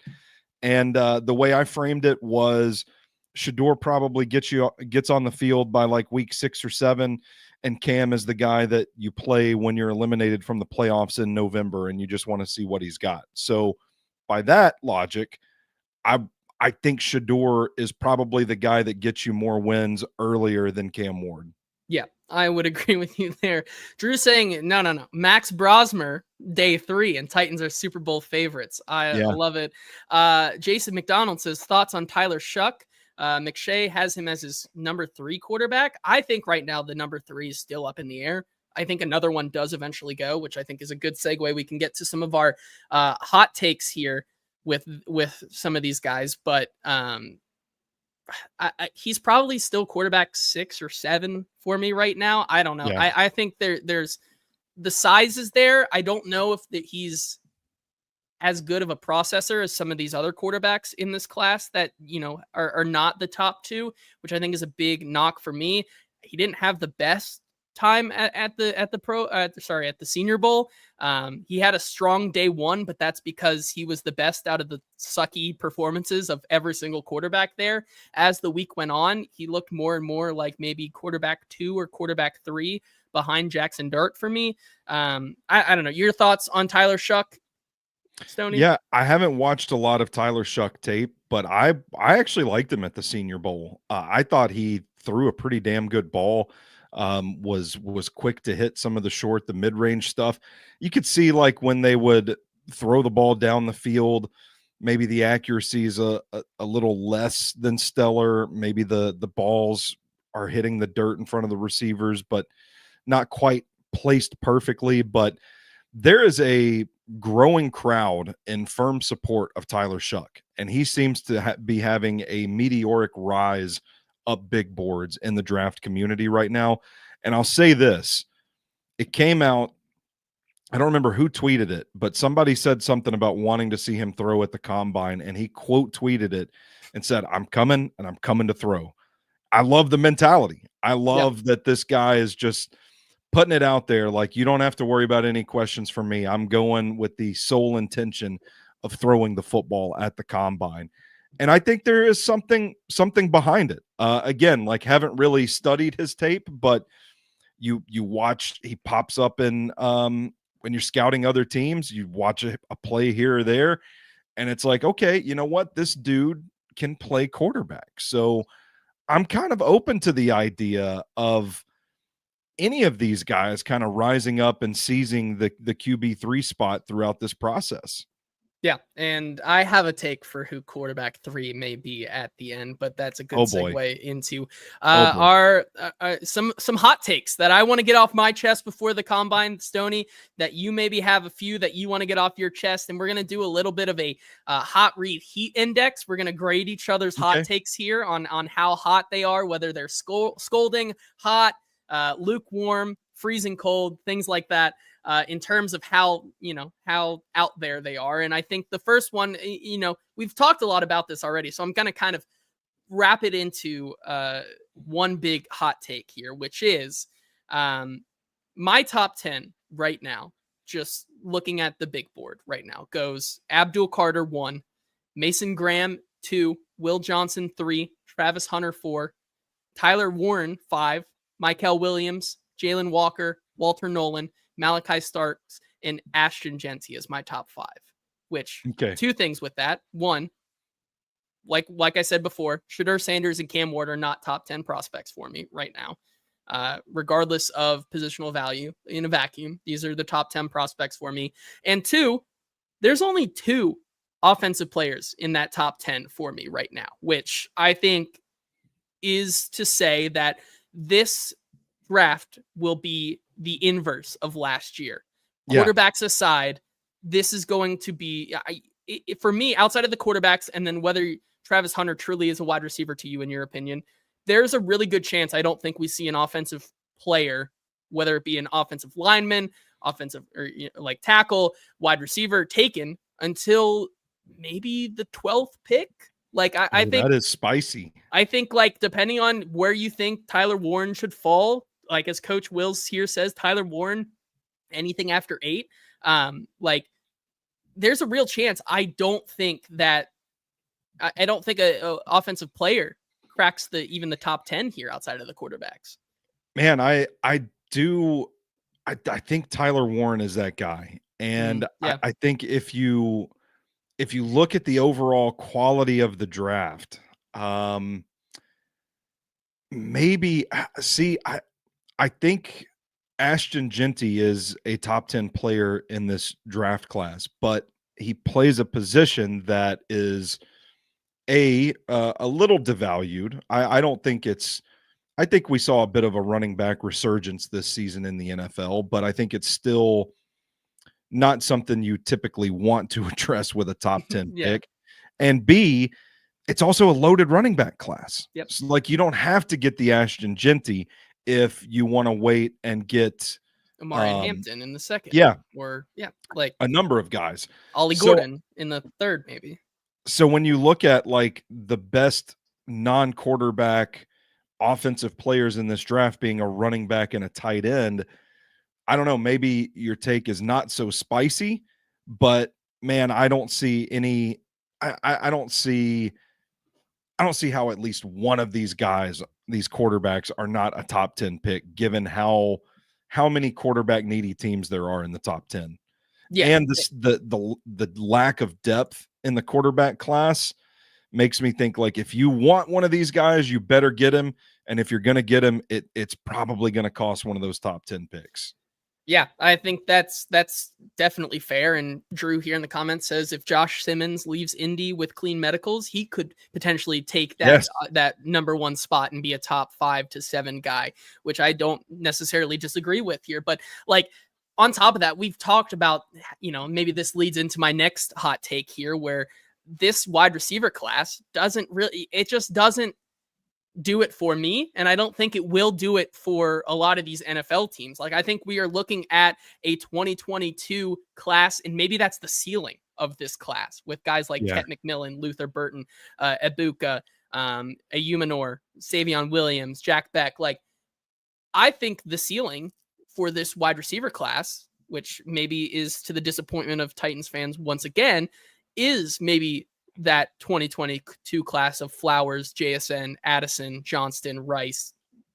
S2: And the way I framed it was Shedeur probably gets on the field by like week 6 or 7. And Cam is the guy that you play when you're eliminated from the playoffs in November and you just want to see what he's got. So by that logic, I think Shedeur is probably the guy that gets you more wins earlier than Cam Ward.
S1: Yeah, I would agree with you there. Drew saying, no. Max Brosmer, day 3, and Titans are Super Bowl favorites. I love it. Jason McDonald says, thoughts on Tyler Shuck? McShay has him as his number 3 quarterback. I think right now the number 3 is still up in the air. I think another one does eventually go, which I think is a good segue. We can get to some of our hot takes here with some of these guys, but he's probably still quarterback 6 or 7 for me right now. I don't know. Yeah. I think there's the size is there. I don't know if he's as good of a processor as some of these other quarterbacks in this class that, are not the top 2, which I think is a big knock for me. He didn't have the best time at the Senior Bowl. He had a strong day 1, but that's because he was the best out of the sucky performances of every single quarterback there. As the week went on, he looked more and more like maybe quarterback 2 or quarterback 3 behind Jackson Dart for me. I don't know. Your thoughts on Tyler Shuck, Stoney?
S2: Yeah, I haven't watched a lot of Tyler Shuck tape, but I actually liked him at the Senior Bowl. I thought he threw a pretty damn good ball. Was quick to hit some of the mid-range stuff. You could see like when they would throw the ball down the field, maybe the accuracy is a little less than stellar. Maybe the balls are hitting the dirt in front of the receivers, but not quite placed perfectly. But there is a growing crowd in firm support of Tyler Shuck, and he seems to be having a meteoric rise up big boards in the draft community right now. And I'll say this, it came out, I don't remember who tweeted it, but somebody said something about wanting to see him throw at the combine, and he quote tweeted it and said, I'm coming and I'm coming to throw. I love the mentality. I love that this guy is just putting it out there. Like, you don't have to worry about any questions from me. I'm going with the sole intention of throwing the football at the combine. And I think there is something behind it. Again, like, haven't really studied his tape, but you watch, he pops up in when you're scouting other teams, you watch a play here or there, and it's like, okay, you know what? This dude can play quarterback. So I'm kind of open to the idea of any of these guys kind of rising up and seizing the QB3 spot throughout this process.
S1: Yeah, and I have a take for who quarterback 3 may be at the end, but that's a good segue into our some hot takes that I want to get off my chest before the combine, Stoney, that you maybe have a few that you want to get off your chest, and we're going to do a little bit of a hot read heat index. We're going to grade each other's hot takes here on how hot they are, whether they're scolding, hot, lukewarm, freezing cold, things like that. In terms of how out there they are. And I think the first one, we've talked a lot about this already, so I'm going to kind of wrap it into one big hot take here, which is my top 10 right now, just looking at the big board right now, goes Abdul Carter 1, Mason Graham 2, Will Johnson 3, Travis Hunter 4, Tyler Warren 5, Michael Williams, Jalen Walker, Walter Nolan, Malachi Starks, and Ashton Genty is my top 5, which two things with that. One, like I said before, Shedeur Sanders and Cam Ward are not top 10 prospects for me right now. regardless of positional value in a vacuum. These are the top 10 prospects for me. And two, there's only 2 offensive players in that top 10 for me right now, which I think is to say that this draft will be the inverse of last year.
S2: Yeah.
S1: Quarterbacks aside, this is going to be, for me, outside of the quarterbacks, and then whether Travis Hunter truly is a wide receiver to you, in your opinion, there's a really good chance I don't think we see an offensive player, whether it be an offensive lineman, offensive or like tackle, wide receiver, taken until maybe the 12th pick. Like I think
S2: that is spicy.
S1: I think, like, depending on where you think Tyler Warren should fall, like as Coach Wills here says, Tyler Warren, anything after 8, like there's a real chance. I don't think that I don't think a offensive player cracks even the top 10 here outside of the quarterbacks.
S2: Man, I think Tyler Warren is that guy. And
S1: Yeah.
S2: I think if you look at the overall quality of the draft, maybe I think Ashton Genty is a top 10 player in this draft class, but he plays a position that is a little devalued. I don't think I think we saw a bit of a running back resurgence this season in the NFL, but I think it's still not something you typically want to address with a top 10
S1: Yeah.
S2: pick. And B, it's also a loaded running back class.
S1: Yep.
S2: So, like, you don't have to get the Ashton Genty if you want to wait and get
S1: Amari Hampton in the second.
S2: Yeah.
S1: Or, like
S2: a number of guys.
S1: Ollie Gordon in the third, maybe.
S2: So when you look at like the best non-quarterback offensive players in this draft being a running back and a tight end, I don't know, maybe your take is not so spicy, but man, I don't see any I don't see how at least one of these guys, these quarterbacks, are not a top 10 pick, given how many quarterback needy teams there are in the top 10.
S1: Yeah.
S2: And the lack of depth in the quarterback class makes me think, like, if you want one of these guys, you better get him. And if you're going to get him, it's probably going to cost one of those top 10 picks.
S1: Yeah, I think that's definitely fair. And Drew here in the comments says if Josh Simmons leaves Indy with clean medicals, he could potentially take that that number 1 spot and be a top 5 to 7 guy, which I don't necessarily disagree with here. But like on top of that, we've talked about, maybe this leads into my next hot take here, where this wide receiver class doesn't do it for me, and I don't think it will do it for a lot of these NFL teams. Like, I think we are looking at a 2022 class, and maybe that's the ceiling of this class with guys like Ket McMillan, Luther Burton, Ibuka, Ayumanor, Savion Williams, Jack Beck. Like, I think the ceiling for this wide receiver class, which maybe is to the disappointment of Titans fans once again, is maybe that 2022 class of Flowers, JSN, Addison, Johnston, Rice,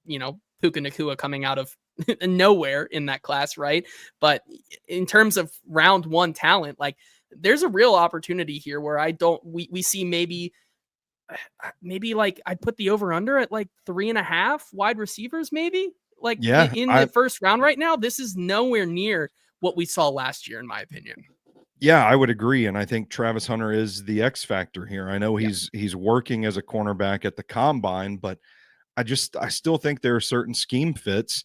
S1: Puka Nacua coming out of nowhere in that class, right? But in terms of round 1 talent, like, there's a real opportunity here where we see maybe like I'd put the over under at like 3.5 wide receivers, maybe like in the first round right now. This is nowhere near what we saw last year, in my opinion.
S2: Yeah, I would agree. And I think Travis Hunter is the X factor here. I know he's working as a cornerback at the combine, but I still think there are certain scheme fits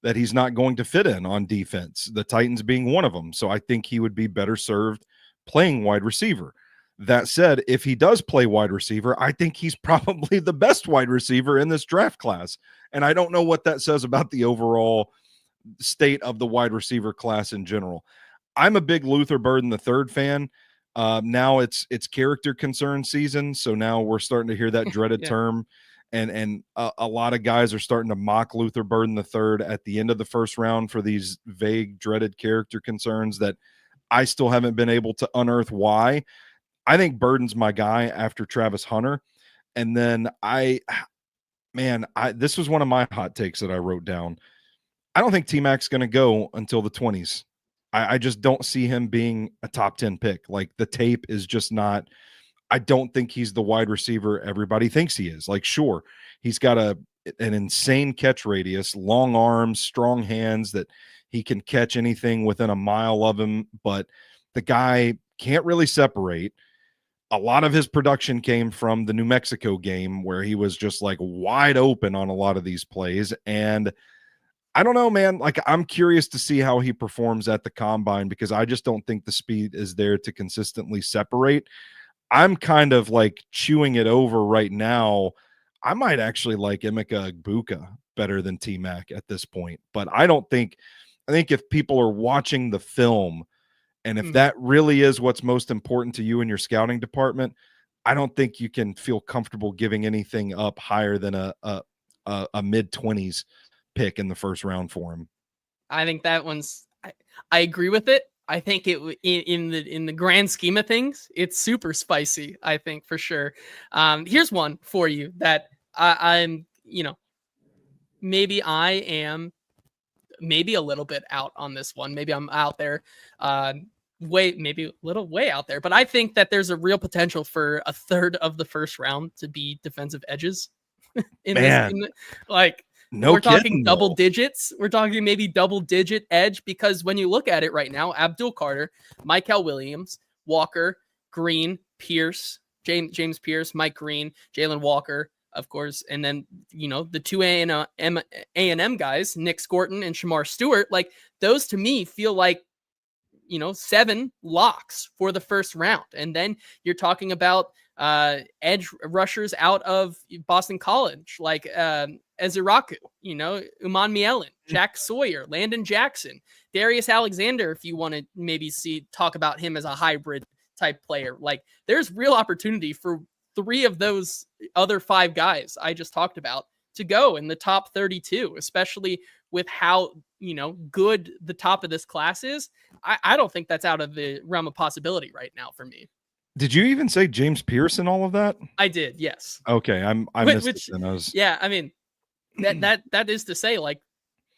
S2: that he's not going to fit in on defense, the Titans being one of them. So I think he would be better served playing wide receiver. That said, if he does play wide receiver, I think he's probably the best wide receiver in this draft class. And I don't know what that says about the overall state of the wide receiver class in general. I'm a big Luther Burden III fan. Now it's character concern season, so now we're starting to hear that dreaded term, and a lot of guys are starting to mock Luther Burden III at the end of the first round for these vague, dreaded character concerns that I still haven't been able to unearth why. I think Burden's my guy after Travis Hunter, and then this was one of my hot takes that I wrote down. I don't think T-Mac's going to go until the 20s. I just don't see him being a top 10 pick. Like, the tape is just not, I don't think he's the wide receiver everybody thinks he is. Like, sure, he's got a an insane catch radius, long arms, strong hands that he can catch anything within a mile of him, but the guy can't really separate. A lot of his production came from the New Mexico game where he was just like wide open on a lot of these plays. And I don't know, man. Like, I'm curious to see how he performs at the combine because I just don't think the speed is there to consistently separate. I'm kind of like chewing it over right now. I might actually like Emeka Egbuka better than T-Mac at this point, but I think if people are watching the film and if that really is what's most important to you in your scouting department, I don't think you can feel comfortable giving anything up higher than a mid-20s pick in the first round for him.
S1: I think that one's. I agree with it. I think it in the grand scheme of things, it's super spicy. I think for sure. Here's one for you that I'm. Maybe I am. Maybe a little bit out on this one. Maybe I'm out there. Maybe a little way out there. But I think that there's a real potential for a third of the first round to be defensive edges. We're talking double digits. We're talking maybe double-digit edge because when you look at it right now, Abdul Carter, Mykel Williams, Walker, Green, Pierce, James Pierce, Mike Green, Jalen Walker, of course, and then the two A&M guys, Nick Scorton and Shamar Stewart. Like those to me feel like 7 locks for the first round, and then you're talking about edge rushers out of Boston College like Eziraku, Uman Mielen, Jack Sawyer, Landon Jackson, Darius Alexander, if you want to maybe talk about him as a hybrid type player. Like there's real opportunity for 3 of those other 5 guys I just talked about to go in the top 32, especially with how, good the top of this class is. I don't think that's out of the realm of possibility right now for me.
S2: Did you even say James Pierce and all of that?
S1: I did, yes.
S2: Okay, I missed it. And I was...
S1: Yeah, I mean, that is to say, like,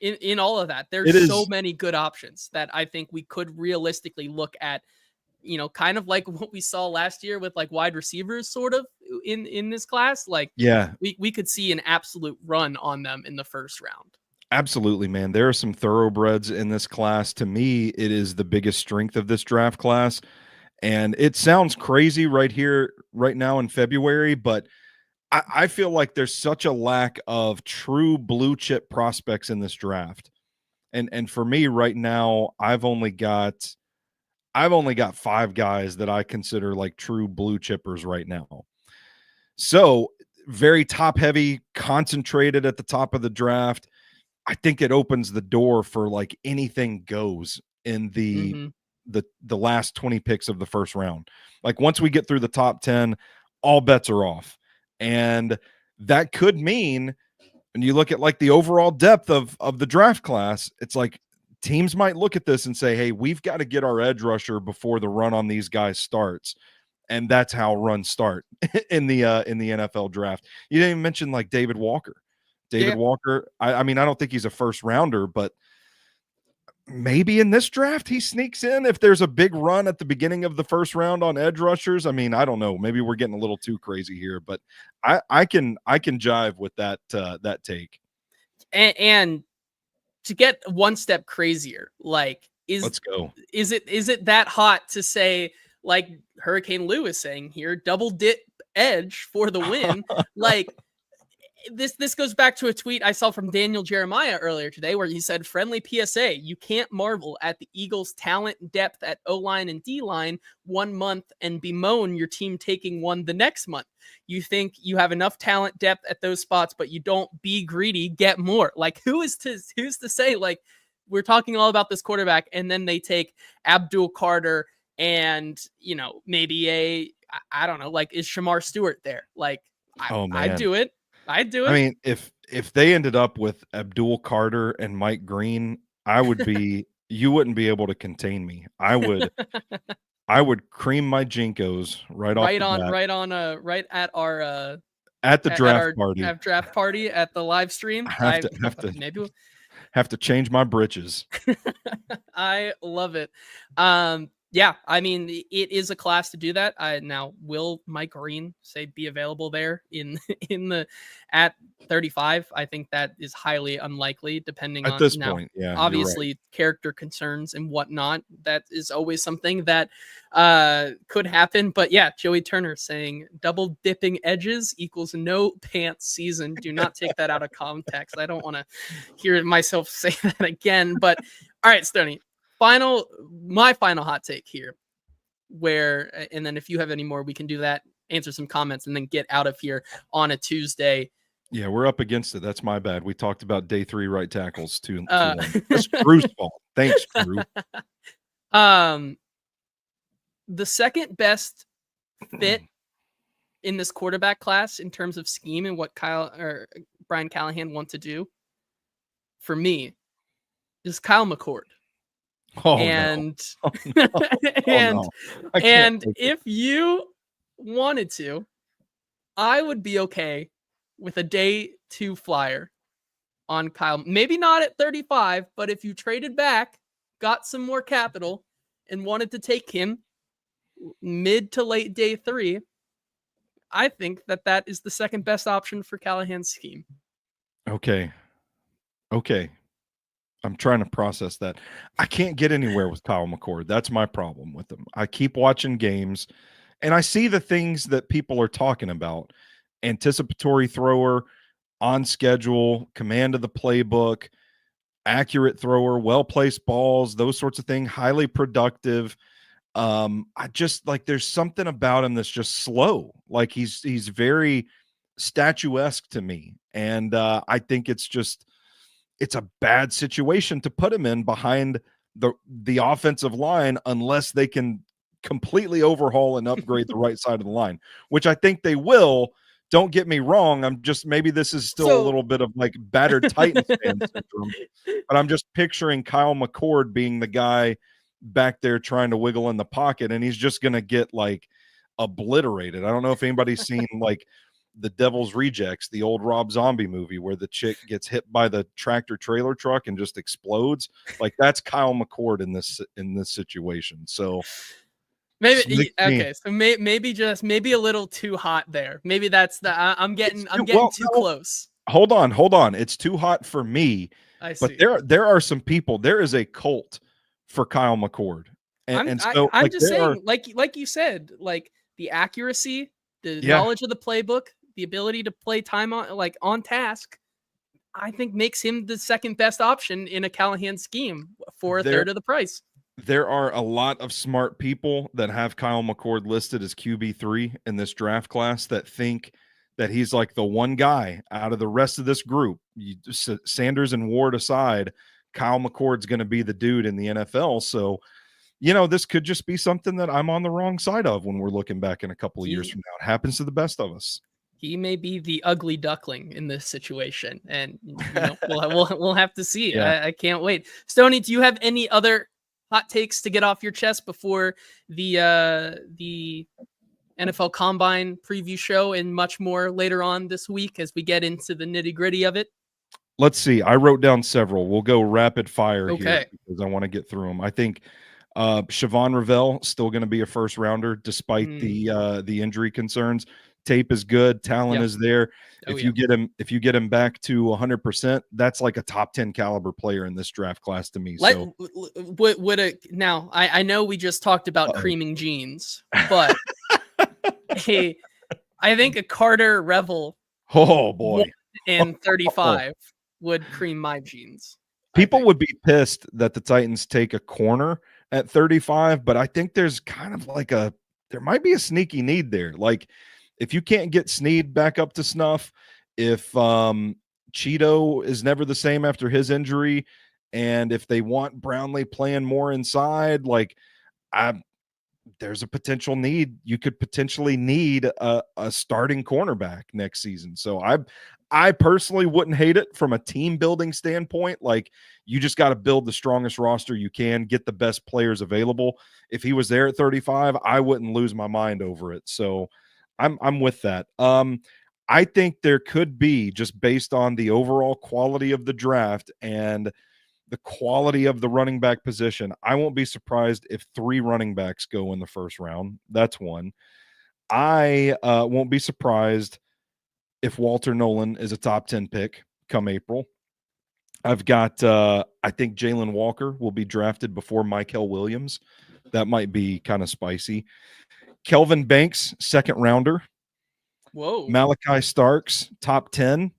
S1: in all of that, there's so many good options that I think we could realistically look at, kind of like what we saw last year with like wide receivers sort of in this class. Like,
S2: yeah,
S1: we could see an absolute run on them in the first round.
S2: Absolutely, man. There are some thoroughbreds in this class. To me, it is the biggest strength of this draft class. And it sounds crazy right now in February, but I feel like there's such a lack of true blue chip prospects in this draft. And for me right now, I've only got 5 guys that I consider like true blue chippers right now. So very top heavy, concentrated at the top of the draft. I think it opens the door for like anything goes in the last 20 picks of the first round. Like once we get through the top 10, all bets are off. And that could mean when you look at like the overall depth of the draft class, it's like teams might look at this and say, hey, we've got to get our edge rusher before the run on these guys starts. And that's how runs start in the NFL draft. You didn't even mention like David Walker. Walker, I mean, I don't think he's a first rounder, but maybe in this draft he sneaks in if there's a big run at the beginning of the first round on edge rushers. I mean, I don't know. Maybe we're getting a little too crazy here, but I can jive with that take.
S1: And to get one step crazier, like
S2: let's go.
S1: Is it that hot to say, like Hurricane Lou is saying here, double dip edge for the win? Like this goes back to a tweet I saw from Daniel Jeremiah earlier today where he said, friendly PSA, you can't marvel at the Eagles' talent depth at O-line and D-line 1 month and bemoan your team taking one the next month. You think you have enough talent depth at those spots, but you don't. Be greedy, get more. Like who's to say, like, we're talking all about this quarterback and then they take Abdul Carter and, maybe I don't know, like is Shamar Stewart there? Like I'd do it. I
S2: mean, if they ended up with Abdul Carter and Mike Green, you wouldn't be able to contain me. I would cream my Jinkos right at our
S1: draft party at the live stream.
S2: Have to change my britches.
S1: I love it. Yeah, I mean, it is a class to do that. Now, will Mike Green be available there in in the at 35? I think that is highly unlikely, depending
S2: At
S1: on
S2: this
S1: now.
S2: point. Yeah, you're right.
S1: Obviously, character concerns and whatnot. That is always something that could happen. But yeah, Joey Turner saying double dipping edges equals no pants season. Do not take that out of context. I don't want to hear myself say that again. But all right, Stoney. My final hot take here, and then if you have any more, we can do that, answer some comments, and then get out of here on a Tuesday.
S2: Yeah, we're up against it. That's my bad. We talked about day 3 right tackles too long.
S1: Uh,
S2: That's Drew's fault. Thanks, Drew.
S1: The second best fit in this quarterback class in terms of scheme and what Brian Callahan wants to do, for me, is Kyle McCord.
S2: Oh,
S1: And
S2: no. Oh,
S1: and
S2: no.
S1: and if you wanted to, I would be okay with a day 2 flyer on Kyle. Maybe not at 35, but if you traded back, got some more capital, and wanted to take him mid to late day 3, I think that is the second best option for Callahan's scheme.
S2: Okay. I'm trying to process that. I can't get anywhere with Kyle McCord. That's my problem with him. I keep watching games and I see the things that people are talking about. Anticipatory thrower, on schedule, command of the playbook, accurate thrower, well-placed balls, those sorts of things, highly productive. I just like there's something about him that's just slow. Like he's very statuesque to me. And I think it's a bad situation to put him in behind the offensive line unless they can completely overhaul and upgrade the right side of the line, which I think they will. Don't get me wrong. Maybe this is still a little bit of like battered Titans fan syndrome, but I'm just picturing Kyle McCord being the guy back there trying to wiggle in the pocket, and he's just going to get like obliterated. I don't know if anybody's seen like The Devil's Rejects, the old Rob Zombie movie where the chick gets hit by the tractor trailer truck and just explodes. Like that's Kyle McCord in this situation. So
S1: maybe okay. So maybe a little too hot there. Maybe that's I'm getting too close.
S2: Hold on. It's too hot for me.
S1: I see.
S2: But there are some people. There is a cult for Kyle McCord.
S1: I'm just saying, like you said, like the accuracy, the knowledge of the playbook, the ability to play time on task, I think makes him the second best option in a Callahan scheme for a third of the price.
S2: There are a lot of smart people that have Kyle McCord listed as QB3 in this draft class that think that he's like the one guy out of the rest of this group. Sanders and Ward aside, Kyle McCord's going to be the dude in the NFL. So, this could just be something that I'm on the wrong side of when we're looking back in a couple of years from now. It happens to the best of us.
S1: He may be the ugly duckling in this situation, and we'll have to see.
S2: Yeah.
S1: I can't wait. Stoney, do you have any other hot takes to get off your chest before the NFL Combine preview show and much more later on this week as we get into the nitty-gritty of it?
S2: Let's see. I wrote down several. We'll go rapid fire here because I want to get through them. I think Siobhan Revell still going to be a first rounder despite the injury concerns. Tape is good, talent is there. If you get him back to 100%, that's like a top 10 caliber player in this draft class to me.
S1: Now I know we just talked about creaming jeans, but hey, I think a Carter Revel,
S2: oh boy,
S1: and 35 would cream my jeans.
S2: People would be pissed that the Titans take a corner at 35, but I think there's kind of like there might be a sneaky need there. Like if you can't get Snead back up to snuff, if Cheeto is never the same after his injury, and if they want Brownlee playing more inside, there's a potential need. You could potentially need a starting cornerback next season. So I personally wouldn't hate it from a team building standpoint. Like you just got to build the strongest roster you can, get the best players available. If he was there at 35, I wouldn't lose my mind over it. So I'm with that. I think there could be, just based on the overall quality of the draft and the quality of the running back position. I won't be surprised if 3 running backs go in the first round. That's one. I won't be surprised if Walter Nolan is a top 10 pick come April. I've got, I think Jalen Walker will be drafted before Michael Williams. That might be kind of spicy. Kelvin Banks, second rounder.
S1: Whoa.
S2: Malachi Starks, top 10.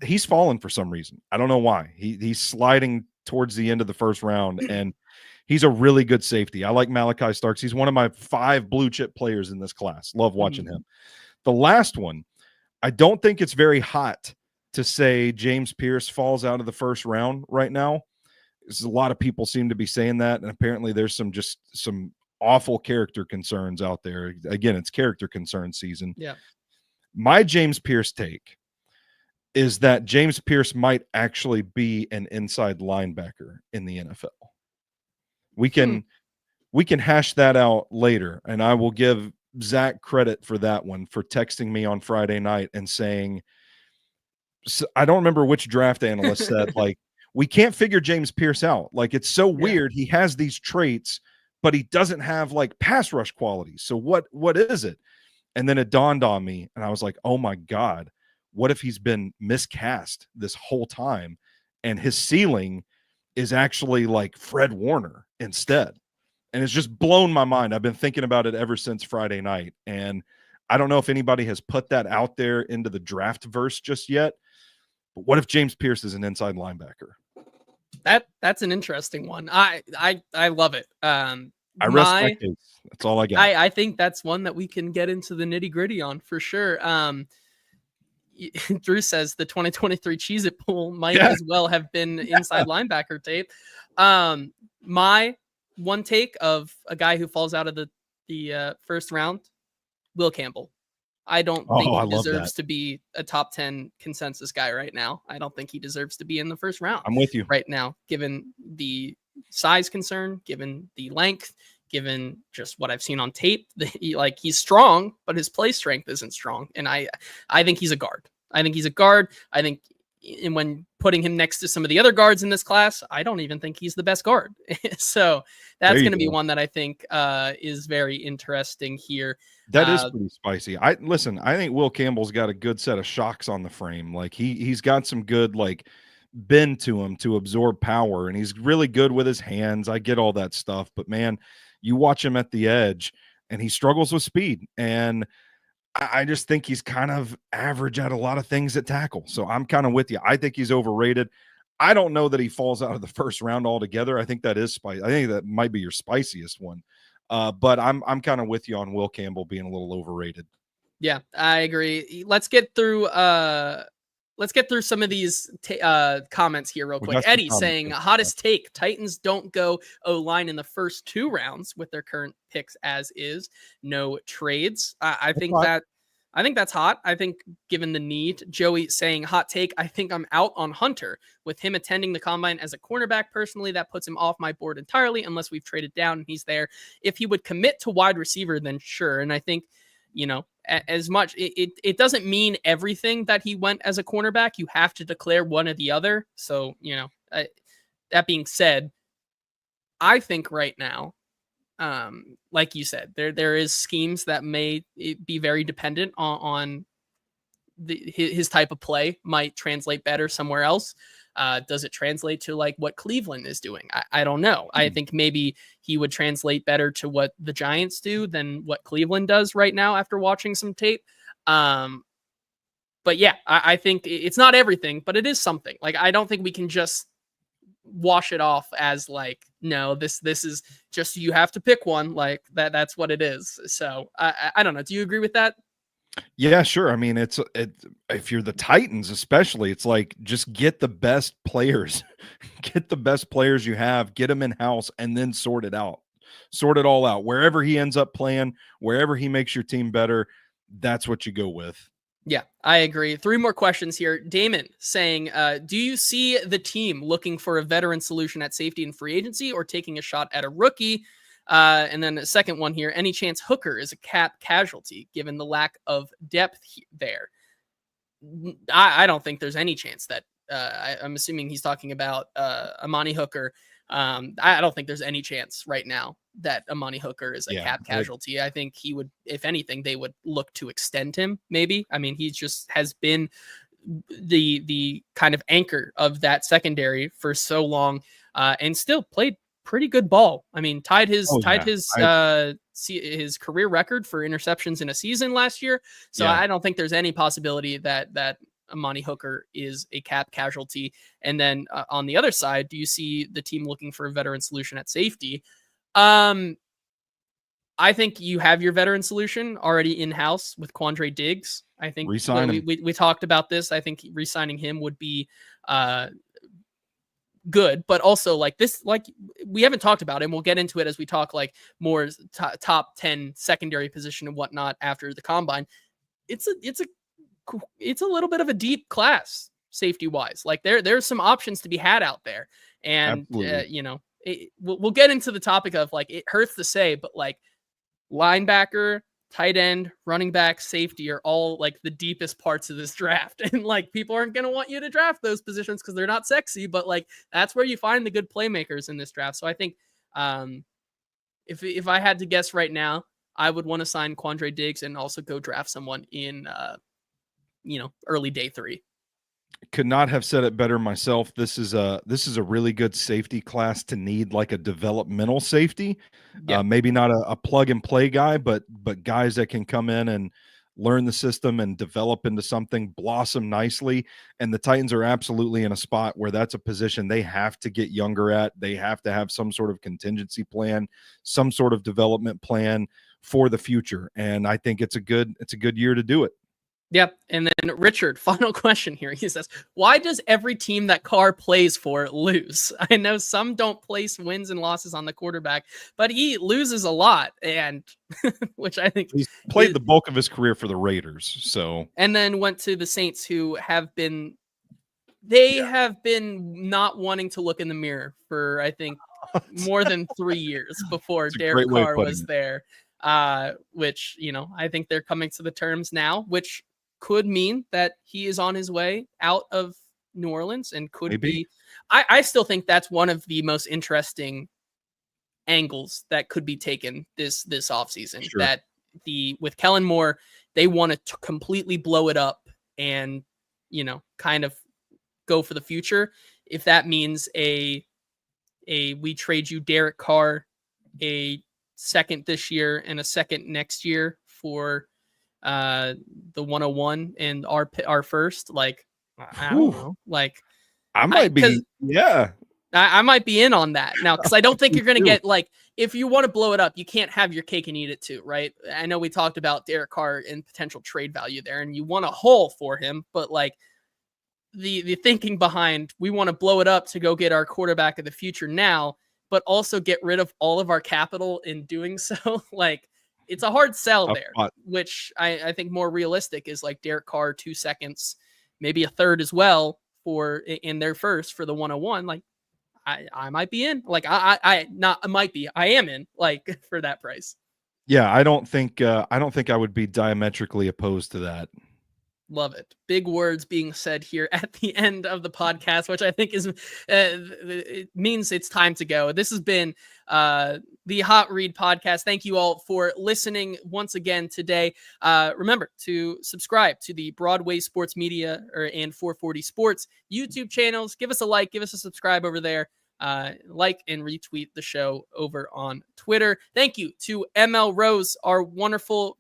S2: He's fallen for some reason. I don't know why. He's sliding towards the end of the first round, and he's a really good safety. I like Malachi Starks. He's one of my 5 blue chip players in this class. Love watching him. The last one, I don't think it's very hot to say James Pierce falls out of the first round right now. There's a lot of people seem to be saying that, and apparently there's some awful character concerns out there. Again, it's character concern season.
S1: Yeah. My
S2: James Pierce take is that James Pierce might actually be an inside linebacker in the NFL. We can hash that out later, and I will give Zach credit for that one, for texting me on Friday night and saying, I don't remember which draft analyst said, like, we can't figure James Pierce out. Like, it's so weird. He has these traits, but he doesn't have like pass rush qualities. So what is it? And then it dawned on me, and I was like, oh my God, what if he's been miscast this whole time and his ceiling is actually like Fred Warner instead? And it's just blown my mind. I've been thinking about it ever since Friday night. And I don't know if anybody has put that out there into the draft verse just yet. But what if James Pierce is an inside linebacker?
S1: That's an interesting one. I love it.
S2: I rest my case. That's all I got.
S1: I think that's one that we can get into the nitty gritty on for sure. Drew says the 2023 Cheez-It pool might as well have been inside linebacker tape. My one take of a guy who falls out of the first round, Will Campbell. I don't think he deserves to be a top 10 consensus guy right now. I don't think he deserves to be in the first round.
S2: I'm with you
S1: right now, given the size concern, given the length, given just what I've seen on tape. He's strong, but his play strength isn't strong. And I think he's a guard. I think when putting him next to some of the other guards in this class, I don't even think he's the best guard. So that's going to be one that I think is very interesting here.
S2: That is pretty spicy. I think Will Campbell's got a good set of shocks on the frame. Like he's got some good like bend to him to absorb power, and he's really good with his hands. I get all that stuff, but man, you watch him at the edge and he struggles with speed. And I just think he's kind of average at a lot of things at tackle. So I'm kind of with you. I think he's overrated. I don't know that he falls out of the first round altogether. I think that is spicy. I think that might be your spiciest one. But I'm kind of with you on Will Campbell being a little overrated.
S1: Yeah, I agree. Let's get through some of these comments here real quick. Eddie saying, hottest take, Titans don't go O-line in the first 2 rounds with their current picks as is. No trades. I think that's hot. I think given the need. Joey saying, hot take, I think I'm out on Hunter. With him attending the combine as a cornerback, personally, that puts him off my board entirely unless we've traded down and he's there. If he would commit to wide receiver, then sure. And I think, as much it doesn't mean everything that he went as a cornerback. You have to declare one or the other. So, that being said, I think right now, like you said, there is schemes that may be very dependent on his type of play might translate better somewhere else. Does it translate to like what Cleveland is doing? I don't know. I think maybe he would translate better to what the Giants do than what Cleveland does right now after watching some tape. But yeah, I think it's not everything, but it is something. Like, I don't think we can just wash it off as like, no, this is just, you have to pick one, like that's what it is. So I don't know. Do you agree with that?
S2: Yeah, sure. I mean, if you're the Titans, especially, it's like, just get the best players, get the best players you have, get them in house, and then sort it all out. Wherever he ends up playing, wherever he makes your team better, that's what you go with.
S1: Yeah, I agree. 3 more questions here. Damon saying, do you see the team looking for a veteran solution at safety and free agency, or taking a shot at a rookie? And then the second one here, any chance Hooker is a cap casualty given the lack of depth there? I don't think there's any chance that I'm assuming he's talking about Amani Hooker. I don't think there's any chance right now that Amani Hooker is a cap casualty. I think he would, if anything, they would look to extend him. Maybe. I mean, he just has been the kind of anchor of that secondary for so long, and still played pretty good ball. I mean, tied his career record for interceptions in a season last year. So I don't think there's any possibility that Amani Hooker is a cap casualty. And then on the other side, do you see the team looking for a veteran solution at safety? I think you have your veteran solution already in-house with Quandre Diggs. I think we talked about this. I think re-signing him would be good, but also like we haven't talked about it, and we'll get into it as we talk like more top 10 secondary position and whatnot after the combine. It's a little bit of a deep class safety wise. Like there's some options to be had out there, and we'll get into the topic of like, it hurts to say, but like linebacker, tight end, running back, safety are all like the deepest parts of this draft. And like people aren't going to want you to draft those positions because they're not sexy, but like that's where you find the good playmakers in this draft. So I think if I had to guess right now, I would want to sign Quandre Diggs and also go draft someone in early day 3.
S2: Could not have said it better myself. This is a really good safety class to need like a developmental safety. Maybe not a plug and play guy, but guys that can come in and learn the system and develop into something, blossom nicely. And the Titans are absolutely in a spot where that's a position they have to get younger at. They have to have some sort of contingency plan, some sort of development plan for the future. And I think it's a good year to do it.
S1: Yep. And then Richard, final question here. He says, why does every team that Carr plays for lose? I know some don't place wins and losses on the quarterback, but he loses a lot. And which I think
S2: he's played the bulk of his career for the Raiders. So,
S1: and then went to the Saints, who have been not wanting to look in the mirror for, I think, more than 3 years before Derek Carr was there. Which, I think they're coming to the terms now, which could mean that he is on his way out of New Orleans, and could be. I still think that's one of the most interesting angles that could be taken this offseason. Sure. That with Kellen Moore, they want to completely blow it up and kind of go for the future. If that means we trade you Derek Carr, a second this year and a second next year for the 101 and our first, like I don't know, like I might be in on that now, because I don't think you're gonna get, like, if you want to blow it up, you can't have your cake and eat it too, right? I know we talked about Derek Carr and potential trade value there, and you want a haul for him, but like the thinking behind, we want to blow it up to go get our quarterback of the future now, but also get rid of all of our capital in doing so. Like, it's a hard sell there, which I think more realistic is like Derek Carr 2 seconds, maybe a third as well in their first for the 101. Like I might be in, like I am in, like, for that price.
S2: Yeah. I don't think I would be diametrically opposed to that.
S1: Love it. Big words being said here at the end of the podcast, which I think is it means it's time to go. This has been the Hot Read podcast. Thank you all for listening once again today. Remember to subscribe to the Broadway Sports Media and 440 Sports YouTube channels. Give us a like, give us a subscribe over there. Like and retweet the show over on Twitter. Thank you to ML Rose, our wonderful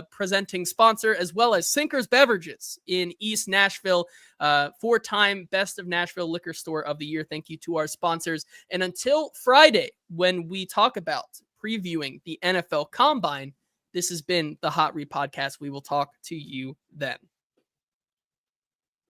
S1: presenting sponsor, as well as Sinkers Beverages in East Nashville, 4-time Best of Nashville Liquor Store of the Year. Thank you to our sponsors. And until Friday, when we talk about previewing the NFL Combine, this has been the Hot Read podcast. We will talk to you then.